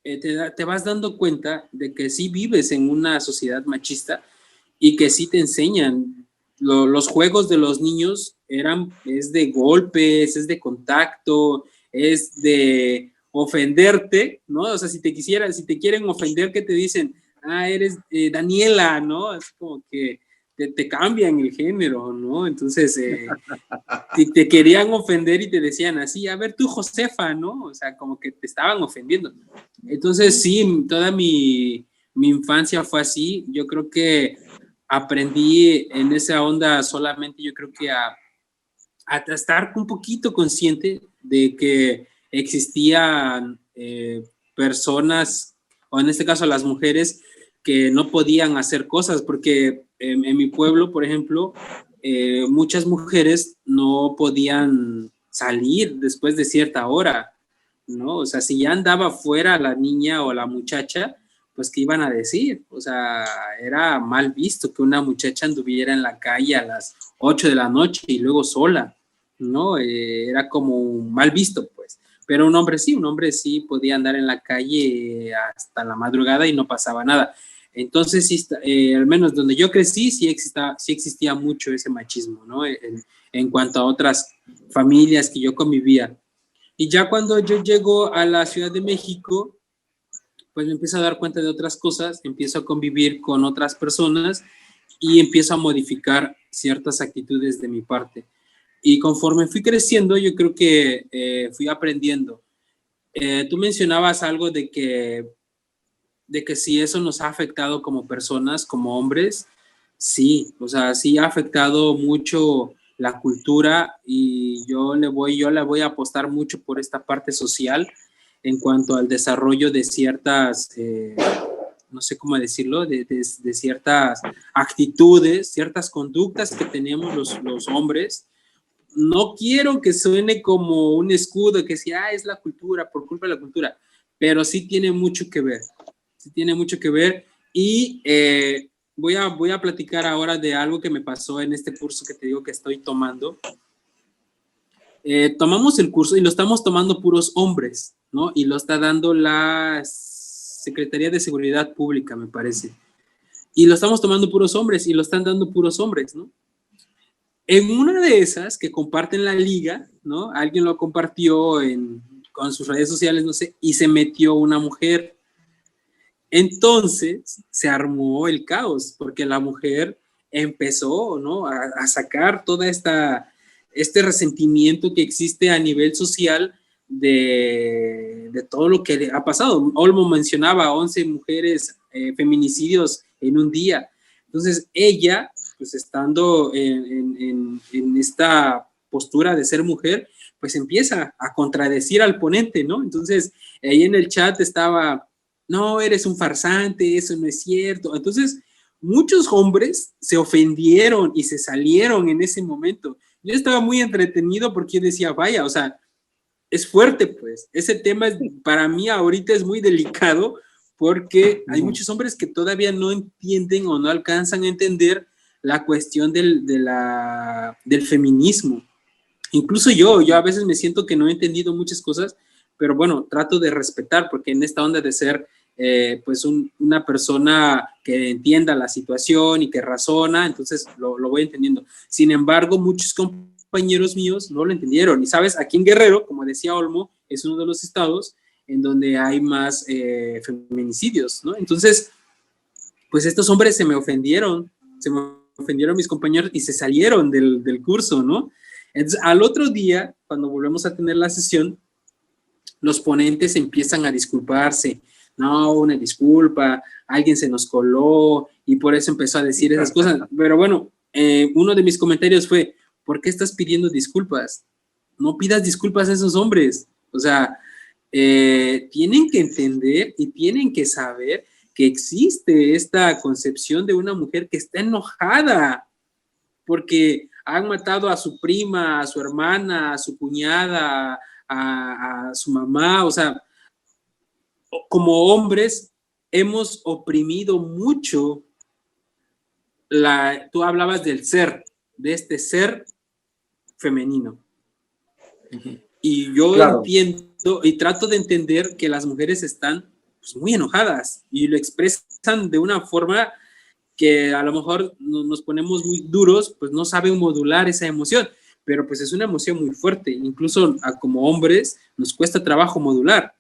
Speaker 7: te vas dando cuenta de que sí vives en una sociedad machista y que sí te enseñan. Los juegos de los niños es de golpes, es de contacto, es de ofenderte, ¿no? O sea, si te quieren ofender, ¿qué te dicen? Eres Daniela, ¿no? Es como que te cambian el género, ¿no? Entonces, te querían ofender y te decían así, a ver tú, Josefa, ¿no? O sea, como que te estaban ofendiendo. Entonces, sí, toda mi infancia fue así. Yo creo que aprendí en esa onda solamente, yo creo que a estar un poquito consciente de que existían personas, o en este caso las mujeres, que no podían hacer cosas, porque en mi pueblo, por ejemplo, muchas mujeres no podían salir después de cierta hora, ¿no? O sea, si ya andaba fuera la niña o la muchacha, pues ¿qué iban a decir? O sea, era mal visto que una muchacha anduviera en la calle a las 8 de la noche y luego sola, ¿no? Era como mal visto, pues. Pero un hombre sí podía andar en la calle hasta la madrugada y no pasaba nada. Entonces, sí, al menos donde yo crecí, sí existía mucho ese machismo, ¿no? En cuanto a otras familias que yo convivía. Y ya cuando yo llego a la Ciudad de México, pues me empiezo a dar cuenta de otras cosas, empiezo a convivir con otras personas y empiezo a modificar ciertas actitudes de mi parte. Y conforme fui creciendo, yo creo que fui aprendiendo. Tú mencionabas algo de que si eso nos ha afectado como personas, como hombres, sí, o sea, sí ha afectado mucho la cultura y yo le voy a apostar mucho por esta parte social en cuanto al desarrollo de ciertas, no sé cómo decirlo, de ciertas actitudes, ciertas conductas que tenemos los hombres. No quiero que suene como un escudo que sea, es la cultura, por culpa de la cultura, pero sí tiene mucho que ver. Sí tiene mucho que ver y voy a platicar ahora de algo que me pasó en este curso que te digo que estoy tomando. Tomamos el curso y lo estamos tomando puros hombres, ¿no? Y lo está dando la Secretaría de Seguridad Pública, me parece. Y lo estamos tomando puros hombres y lo están dando puros hombres, ¿no? En una de esas que comparten la liga, ¿no? Alguien lo compartió con sus redes sociales, no sé, y se metió una mujer. Entonces se armó el caos porque la mujer empezó, ¿no? a sacar toda este resentimiento que existe a nivel social de todo lo que ha pasado. Olmo mencionaba 11 mujeres feminicidios en un día. Entonces ella, pues estando en esta postura de ser mujer, pues empieza a contradecir al ponente, ¿no? Entonces ahí en el chat estaba, no, eres un farsante, eso no es cierto. Entonces muchos hombres se ofendieron y se salieron en ese momento. Yo estaba muy entretenido porque yo decía, vaya, o sea, es fuerte, pues. Ese tema para mí ahorita es muy delicado porque hay muchos hombres que todavía no entienden o no alcanzan a entender la cuestión del feminismo. Incluso yo a veces me siento que no he entendido muchas cosas, pero bueno, trato de respetar porque en esta onda de ser pues una persona que entienda la situación y que razona, entonces lo voy entendiendo. Sin embargo, muchos compañeros míos no lo entendieron. Y sabes, aquí en Guerrero, como decía Olmo, es uno de los estados en donde hay más feminicidios, ¿no? Entonces, pues estos hombres se me ofendieron mis compañeros y se salieron del curso, ¿no? Entonces, al otro día, cuando volvemos a tener la sesión, los ponentes empiezan a disculparse. No, una disculpa, alguien se nos coló y por eso empezó a decir esas cosas. Pero bueno, uno de mis comentarios fue, ¿por qué estás pidiendo disculpas? No pidas disculpas a esos hombres. O sea, tienen que entender y tienen que saber que existe esta concepción de una mujer que está enojada porque han matado a su prima, a su hermana, a su cuñada, a su mamá. O sea, como hombres hemos oprimido mucho tú hablabas del ser, de este ser femenino. Y yo entiendo y trato de entender que las mujeres están pues, muy enojadas y lo expresan de una forma que a lo mejor nos ponemos muy duros, pues no saben modular esa emoción, pero pues es una emoción muy fuerte. Incluso como hombres nos cuesta trabajo modular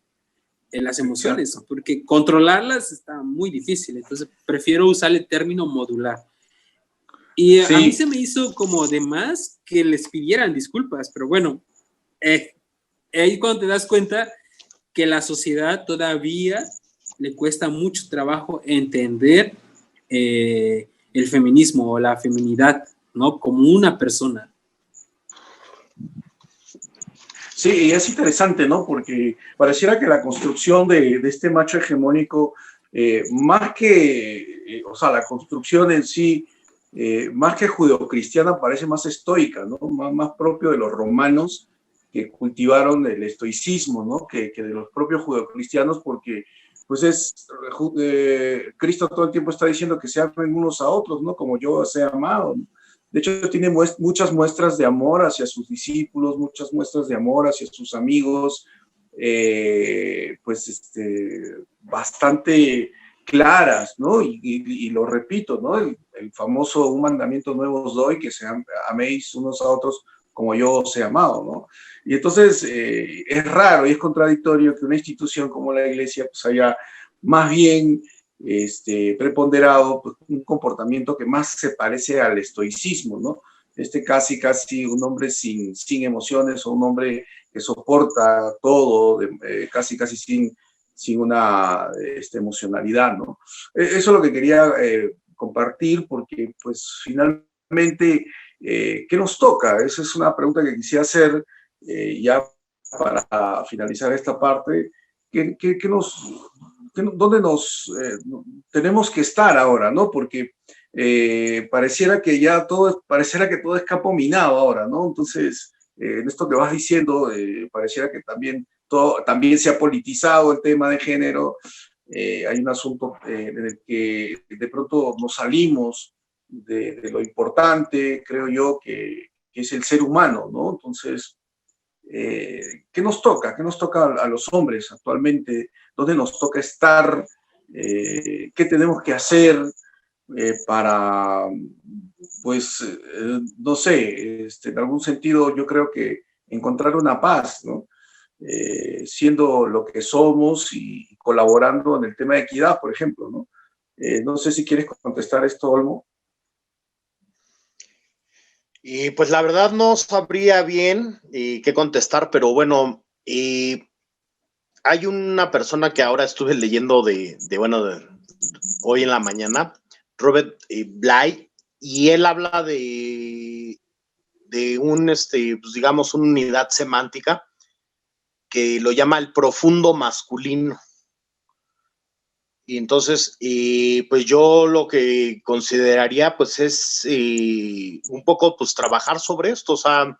Speaker 7: las emociones, porque controlarlas está muy difícil, entonces prefiero usar el término modular. Y a mí se me hizo como de más que les pidieran disculpas, pero bueno, ahí cuando te das cuenta que la sociedad todavía le cuesta mucho trabajo entender el feminismo o la feminidad, ¿no? Como una persona.
Speaker 5: Sí, y es interesante, ¿no? Porque pareciera que la construcción de este macho hegemónico, más que, o sea, la construcción en sí, más que judeocristiana, parece más estoica, ¿no? Más propio de los romanos, que cultivaron el estoicismo, ¿no? Que de los propios judeocristianos, porque pues Cristo todo el tiempo está diciendo que se amen unos a otros, ¿no? Como yo os he amado, ¿no? De hecho, tiene muchas muestras de amor hacia sus discípulos, muchas muestras de amor hacia sus amigos, bastante claras, ¿no? Y lo repito, ¿no? El famoso "un mandamiento nuevo os doy, que se améis unos a otros como yo os he amado", ¿no? Y entonces es raro y es contradictorio que una institución como la Iglesia pues haya más bien preponderado pues, un comportamiento que más se parece al estoicismo, ¿no? Casi un hombre sin emociones, o un hombre que soporta todo, casi sin una emocionalidad, ¿no? Eso es lo que quería compartir, porque pues finalmente, ¿qué nos toca? Esa es una pregunta que quisiera hacer ya para finalizar esta parte. ¿Dónde tenemos que estar ahora, ¿no? Porque pareciera que todo es campo minado ahora, ¿no? Entonces, en esto que vas diciendo, pareciera que también se ha politizado el tema de género. Hay un asunto en el que de pronto nos salimos de lo importante, creo yo, que es el ser humano, ¿no? Entonces, ¿qué nos toca? ¿Qué nos toca a los hombres actualmente? ¿Dónde nos toca estar? ¿Qué tenemos que hacer para, pues, no sé, en algún sentido yo creo que encontrar una paz, ¿no? Siendo lo que somos y colaborando en el tema de equidad, por ejemplo, ¿no? No sé si quieres contestar esto, Olmo.
Speaker 6: Y pues la verdad no sabría bien qué contestar, pero bueno, hay una persona que ahora estuve leyendo hoy en la mañana, Robert Bly, y él habla de pues digamos, una unidad semántica que lo llama el profundo masculino. Y entonces, pues yo lo que consideraría, pues es un poco, pues trabajar sobre esto. O sea,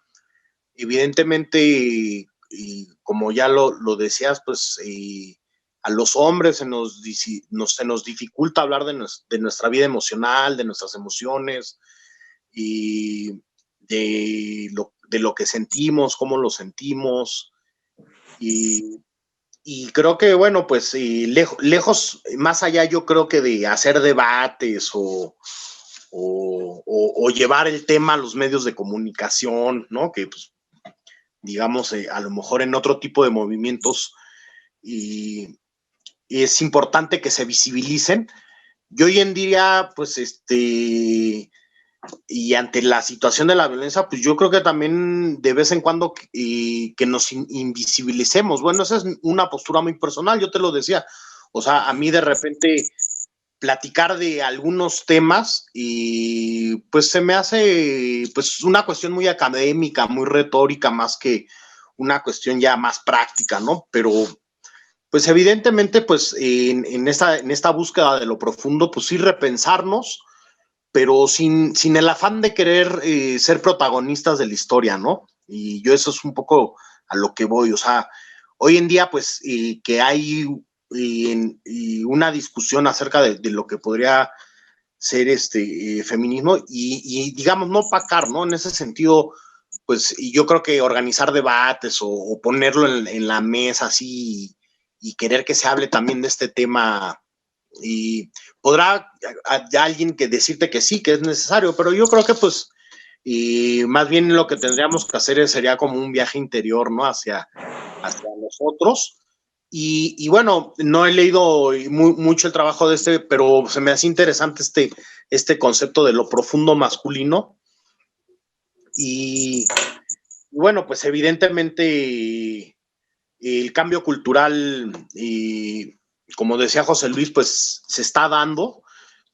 Speaker 6: evidentemente, y como ya lo decías, pues a los hombres se nos dificulta hablar de nuestra vida emocional, de nuestras emociones y de lo que sentimos, cómo lo sentimos. Y creo que, bueno, pues lejos, más allá yo creo que de hacer debates o llevar el tema a los medios de comunicación, ¿no? Que, pues, digamos, a lo mejor en otro tipo de movimientos y es importante que se visibilicen. Yo hoy en día, pues, y ante la situación de la violencia, pues yo creo que también de vez en cuando que nos invisibilicemos. Bueno, esa es una postura muy personal, yo te lo decía. O sea, a mí de repente platicar de algunos temas y pues se me hace pues una cuestión muy académica, muy retórica, más que una cuestión ya más práctica, ¿no? Pero pues evidentemente pues en esta búsqueda de lo profundo, pues sí repensarnos, pero sin el afán de querer ser protagonistas de la historia, ¿no? Y yo eso es un poco a lo que voy. O sea, hoy en día pues que hay una discusión acerca de lo que podría ser feminismo y digamos no opacar, ¿no? En ese sentido, pues y yo creo que organizar debates o ponerlo en la mesa así y querer que se hable también de este tema, y podrá alguien que decirte que sí, que es necesario, pero yo creo que pues más bien lo que tendríamos que hacer sería como un viaje interior, ¿no? Hacia nosotros. Y bueno, no he leído mucho el trabajo de pero se me hace interesante este concepto de lo profundo masculino. Y bueno, pues evidentemente el cambio cultural, como decía José Luis, pues se está dando.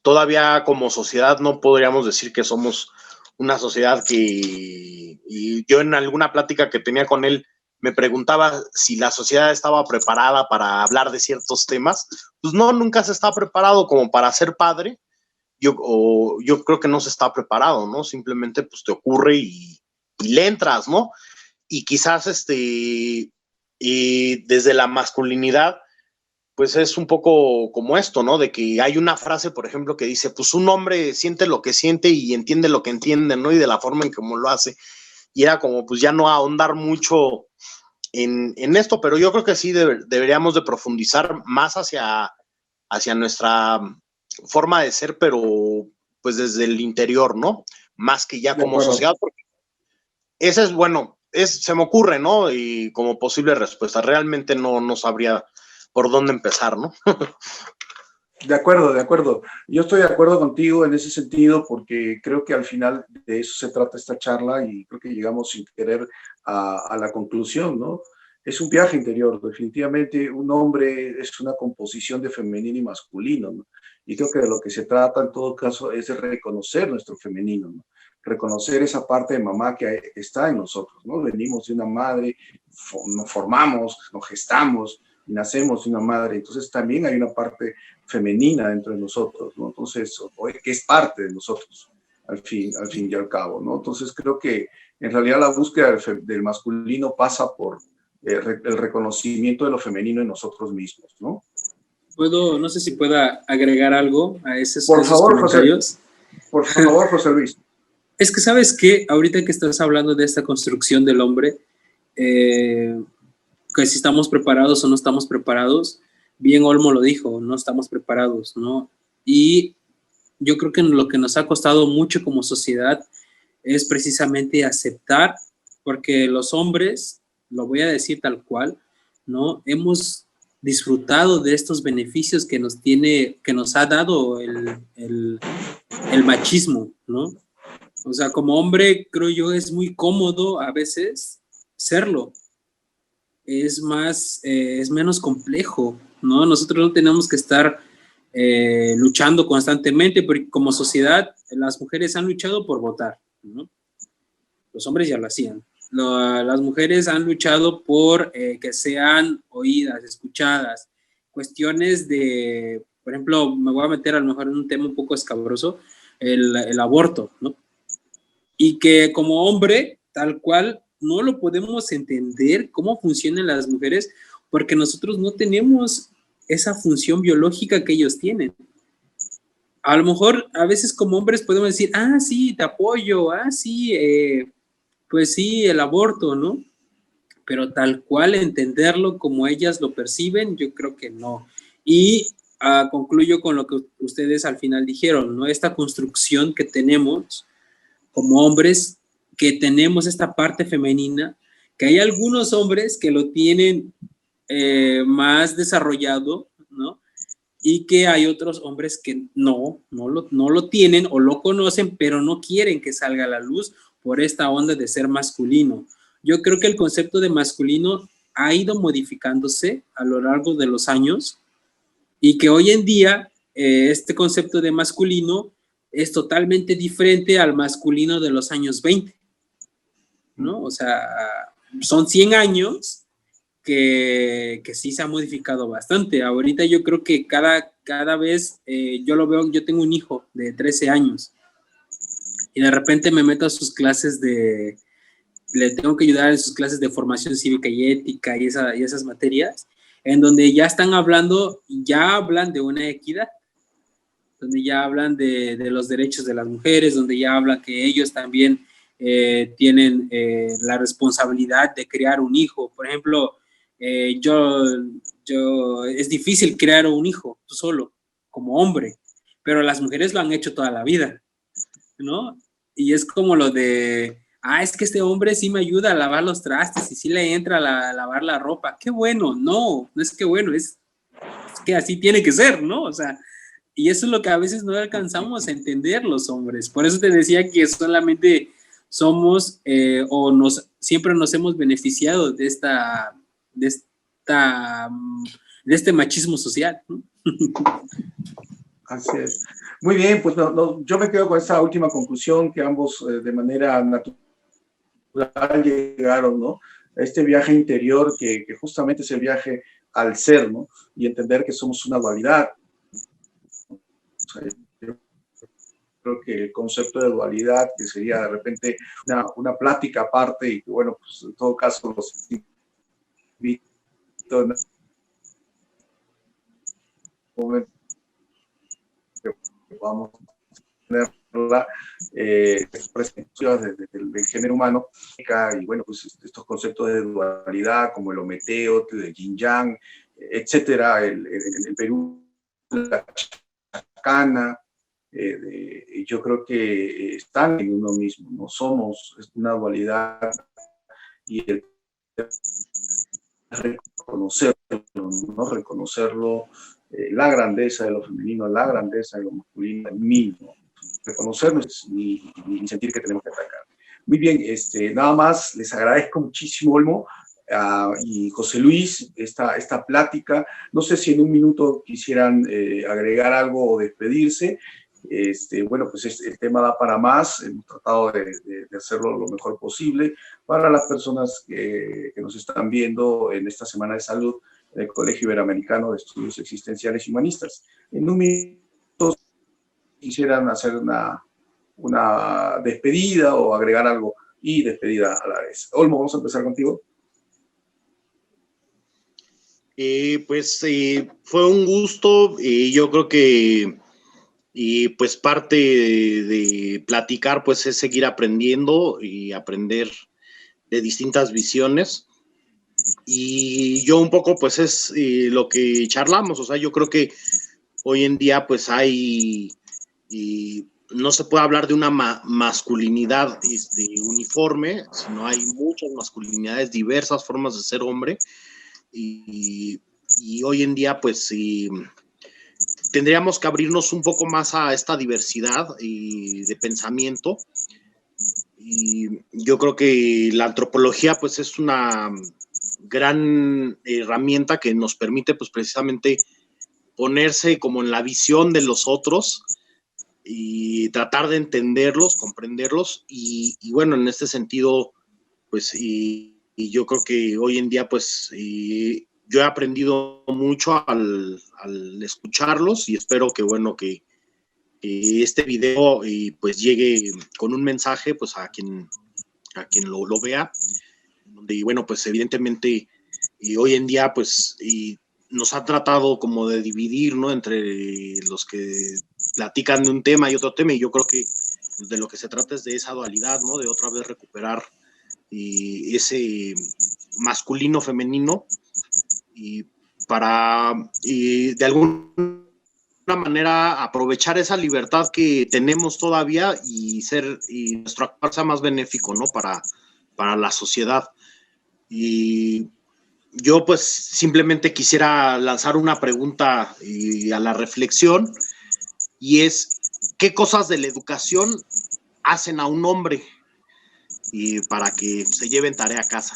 Speaker 6: Todavía como sociedad no podríamos decir que somos una sociedad y yo en alguna plática que tenía con él me preguntaba si la sociedad estaba preparada para hablar de ciertos temas. Pues no, nunca se está preparado como para ser padre. Yo creo que no se está preparado, ¿no? Simplemente pues te ocurre y le entras, ¿no? y quizás y desde la masculinidad, pues es un poco como esto, ¿no? De que hay una frase, por ejemplo, que dice, pues un hombre siente lo que siente y entiende lo que entiende, ¿no? Y de la forma en que lo hace. Y era como, pues ya no ahondar mucho en esto, pero yo creo que sí deberíamos de profundizar más hacia nuestra forma de ser, pero pues desde el interior, ¿no? Más que ya como sociedad, porque ese es, bueno, se me ocurre, ¿no? Y como posible respuesta, realmente no sabría por dónde empezar, ¿no?
Speaker 5: De acuerdo, de acuerdo. Yo estoy de acuerdo contigo en ese sentido porque creo que al final de eso se trata esta charla y creo que llegamos sin querer a la conclusión, ¿no? Es un viaje interior, definitivamente un hombre es una composición de femenino y masculino, ¿no? Y creo que de lo que se trata en todo caso es de reconocer nuestro femenino, ¿no? Reconocer esa parte de mamá que está en nosotros, ¿no? Venimos de una madre, nos formamos, nos gestamos, y nacemos de una madre, entonces también hay una parte femenina dentro de nosotros, ¿no? Entonces, que es parte de nosotros, al fin y al cabo, ¿no? Entonces creo que en realidad la búsqueda del masculino pasa por el reconocimiento de lo femenino en nosotros mismos, ¿no?
Speaker 7: No sé si pueda agregar algo a esos
Speaker 5: comentarios. Por favor, José Luis.
Speaker 7: Es que, ¿sabes qué? Ahorita que estás hablando de esta construcción del hombre, que si estamos preparados o no estamos preparados, bien Olmo lo dijo, no estamos preparados, ¿no? Y yo creo que lo que nos ha costado mucho como sociedad es precisamente aceptar, porque los hombres, lo voy a decir tal cual, ¿no? Hemos disfrutado de estos beneficios que nos ha dado el machismo, ¿no? O sea, como hombre, creo yo, es muy cómodo a veces serlo. Es menos complejo, ¿no? Nosotros no tenemos que estar luchando constantemente, porque como sociedad las mujeres han luchado por votar, ¿no? Los hombres ya lo hacían. Las mujeres han luchado por que sean oídas, escuchadas. Cuestiones de, por ejemplo, me voy a meter a lo mejor en un tema un poco escabroso, el aborto, ¿no? Y que como hombre, tal cual, no lo podemos entender cómo funcionan las mujeres porque nosotros no tenemos esa función biológica que ellos tienen. A lo mejor a veces como hombres podemos decir, sí, te apoyo, sí, pues sí, el aborto, ¿no? Pero tal cual entenderlo como ellas lo perciben, yo creo que no. Y concluyo con lo que ustedes al final dijeron, ¿no? Esta construcción que tenemos como hombres, que tenemos esta parte femenina, que hay algunos hombres que lo tienen más desarrollado, ¿no? Y que hay otros hombres que no lo tienen o lo conocen, pero no quieren que salga a la luz por esta onda de ser masculino. Yo creo que el concepto de masculino ha ido modificándose a lo largo de los años y que hoy en día este concepto de masculino es totalmente diferente al masculino de los años 20, ¿no? O sea, son 100 años que sí se ha modificado bastante. Ahorita yo creo que cada vez, yo lo veo, yo tengo un hijo de 13 años y de repente me meto a sus clases le tengo que ayudar en sus clases de formación cívica y ética y esas materias, en donde ya hablan de una equidad, donde ya hablan de los derechos de las mujeres, donde ya hablan que ellos también tienen la responsabilidad de crear un hijo. Por ejemplo, es difícil crear un hijo tú solo, como hombre, pero las mujeres lo han hecho toda la vida, ¿no? Y es como lo de, es que este hombre sí me ayuda a lavar los trastes y sí le entra a lavar la ropa. ¡Qué bueno! No es que bueno, es que así tiene que ser, ¿no? O sea, y eso es lo que a veces no alcanzamos a entender los hombres. Por eso te decía que solamente somos siempre nos hemos beneficiado de este machismo social, ¿no?
Speaker 5: Así es. Muy bien, pues yo me quedo con esta última conclusión que ambos de manera natural llegaron, ¿no? Este viaje interior que justamente es el viaje al ser, ¿no? Y entender que somos una dualidad. creo que el concepto de dualidad, que sería de repente una plática aparte, y que bueno, pues en todo caso los invito en un momento que podamos tenerla, presentaciones del género humano, y bueno, pues estos conceptos de dualidad, como el ometeo, el yin-yang, etcétera, el Perú, la chacana, yo creo que están en uno mismo, no somos una dualidad, y el reconocerlo, ¿no? Reconocerlo, la grandeza de lo femenino, la grandeza de lo masculino en mí, ¿no? Reconocernos ni sentir que tenemos que atacar. Muy bien, nada más, les agradezco muchísimo, Olmo, y José Luis, esta plática. No sé si en un minuto quisieran agregar algo o despedirse. Bueno, pues el tema da para más. Hemos tratado de hacerlo lo mejor posible para las personas que nos están viendo en esta Semana de Salud del Colegio Iberoamericano de Estudios Existenciales y Humanistas. En un minuto quisieran hacer una despedida o agregar algo, y despedida a la vez. Olmo, vamos a empezar contigo.
Speaker 6: Fue un gusto, yo creo que pues parte de platicar pues es seguir aprendiendo y aprender de distintas visiones, y yo un poco pues es lo que charlamos. O sea, yo creo que hoy en día pues no se puede hablar de una masculinidad uniforme, sino hay muchas masculinidades, diversas formas de ser hombre, y hoy en día pues tendríamos que abrirnos un poco más a esta diversidad de pensamiento. Y yo creo que la antropología pues es una gran herramienta que nos permite pues precisamente ponerse como en la visión de los otros y tratar de entenderlos, comprenderlos, y bueno, en este sentido pues y yo creo que hoy en día pues yo he aprendido mucho al escucharlos, y espero que bueno que este video pues llegue con un mensaje pues a quien lo vea, donde bueno pues evidentemente hoy en día pues nos ha tratado como de dividir, ¿no?, entre los que platican de un tema y otro tema, y yo creo que de lo que se trata es de esa dualidad, ¿no?, de otra vez recuperar ese masculino femenino, y para de alguna manera aprovechar esa libertad que tenemos todavía y nuestro actuar sea más benéfico, ¿no?, para la sociedad. Y yo pues simplemente quisiera lanzar una pregunta a la reflexión, y es: ¿qué cosas de la educación hacen a un hombre y para que se lleven tarea a casa?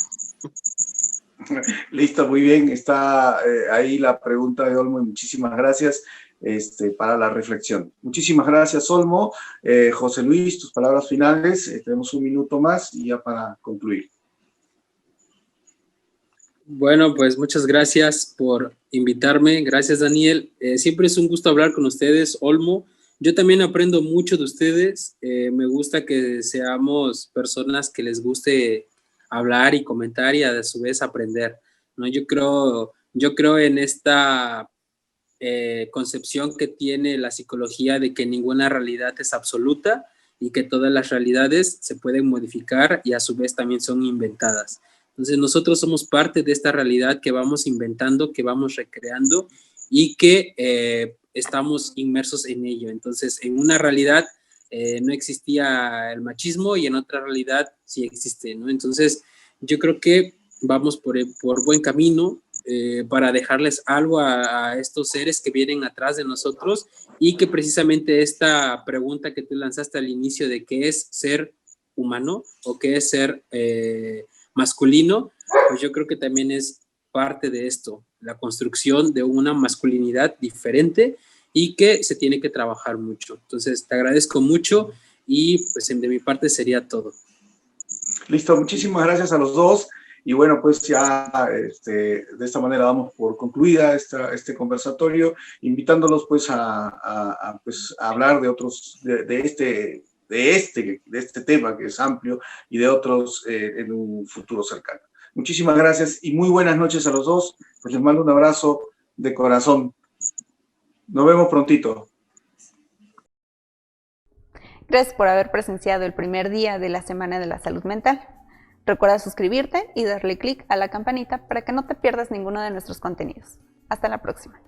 Speaker 5: Listo, muy bien. Está ahí la pregunta de Olmo, y muchísimas gracias para la reflexión. Muchísimas gracias, Olmo. José Luis, tus palabras finales. Tenemos un minuto más y ya para concluir.
Speaker 7: Bueno, pues muchas gracias por invitarme. Gracias, Daniel. Siempre es un gusto hablar con ustedes, Olmo. Yo también aprendo mucho de ustedes. Me gusta que seamos personas que les guste hablar y comentar y a su vez aprender, ¿no? Yo creo en esta concepción que tiene la psicología de que ninguna realidad es absoluta y que todas las realidades se pueden modificar y a su vez también son inventadas. Entonces nosotros somos parte de esta realidad que vamos inventando, que vamos recreando y que estamos inmersos en ello. Entonces en una realidad no existía el machismo y en otra realidad sí existe, ¿no? Entonces yo creo que vamos por buen camino para dejarles algo a estos seres que vienen atrás de nosotros, y que precisamente esta pregunta que tú lanzaste al inicio de qué es ser humano o qué es ser masculino, pues yo creo que también es parte de esto, la construcción de una masculinidad diferente y que se tiene que trabajar mucho. Entonces te agradezco mucho y pues de mi parte sería todo.
Speaker 5: Listo, muchísimas gracias a los dos. Y bueno, pues ya de esta manera damos por concluida este conversatorio, invitándolos pues a hablar de otros, de este tema que es amplio y de otros en un futuro cercano. Muchísimas gracias y muy buenas noches a los dos. Pues les mando un abrazo de corazón. Nos vemos prontito.
Speaker 1: Gracias por haber presenciado el primer día de la Semana de la Salud Mental. Recuerda suscribirte y darle clic a la campanita para que no te pierdas ninguno de nuestros contenidos. Hasta la próxima.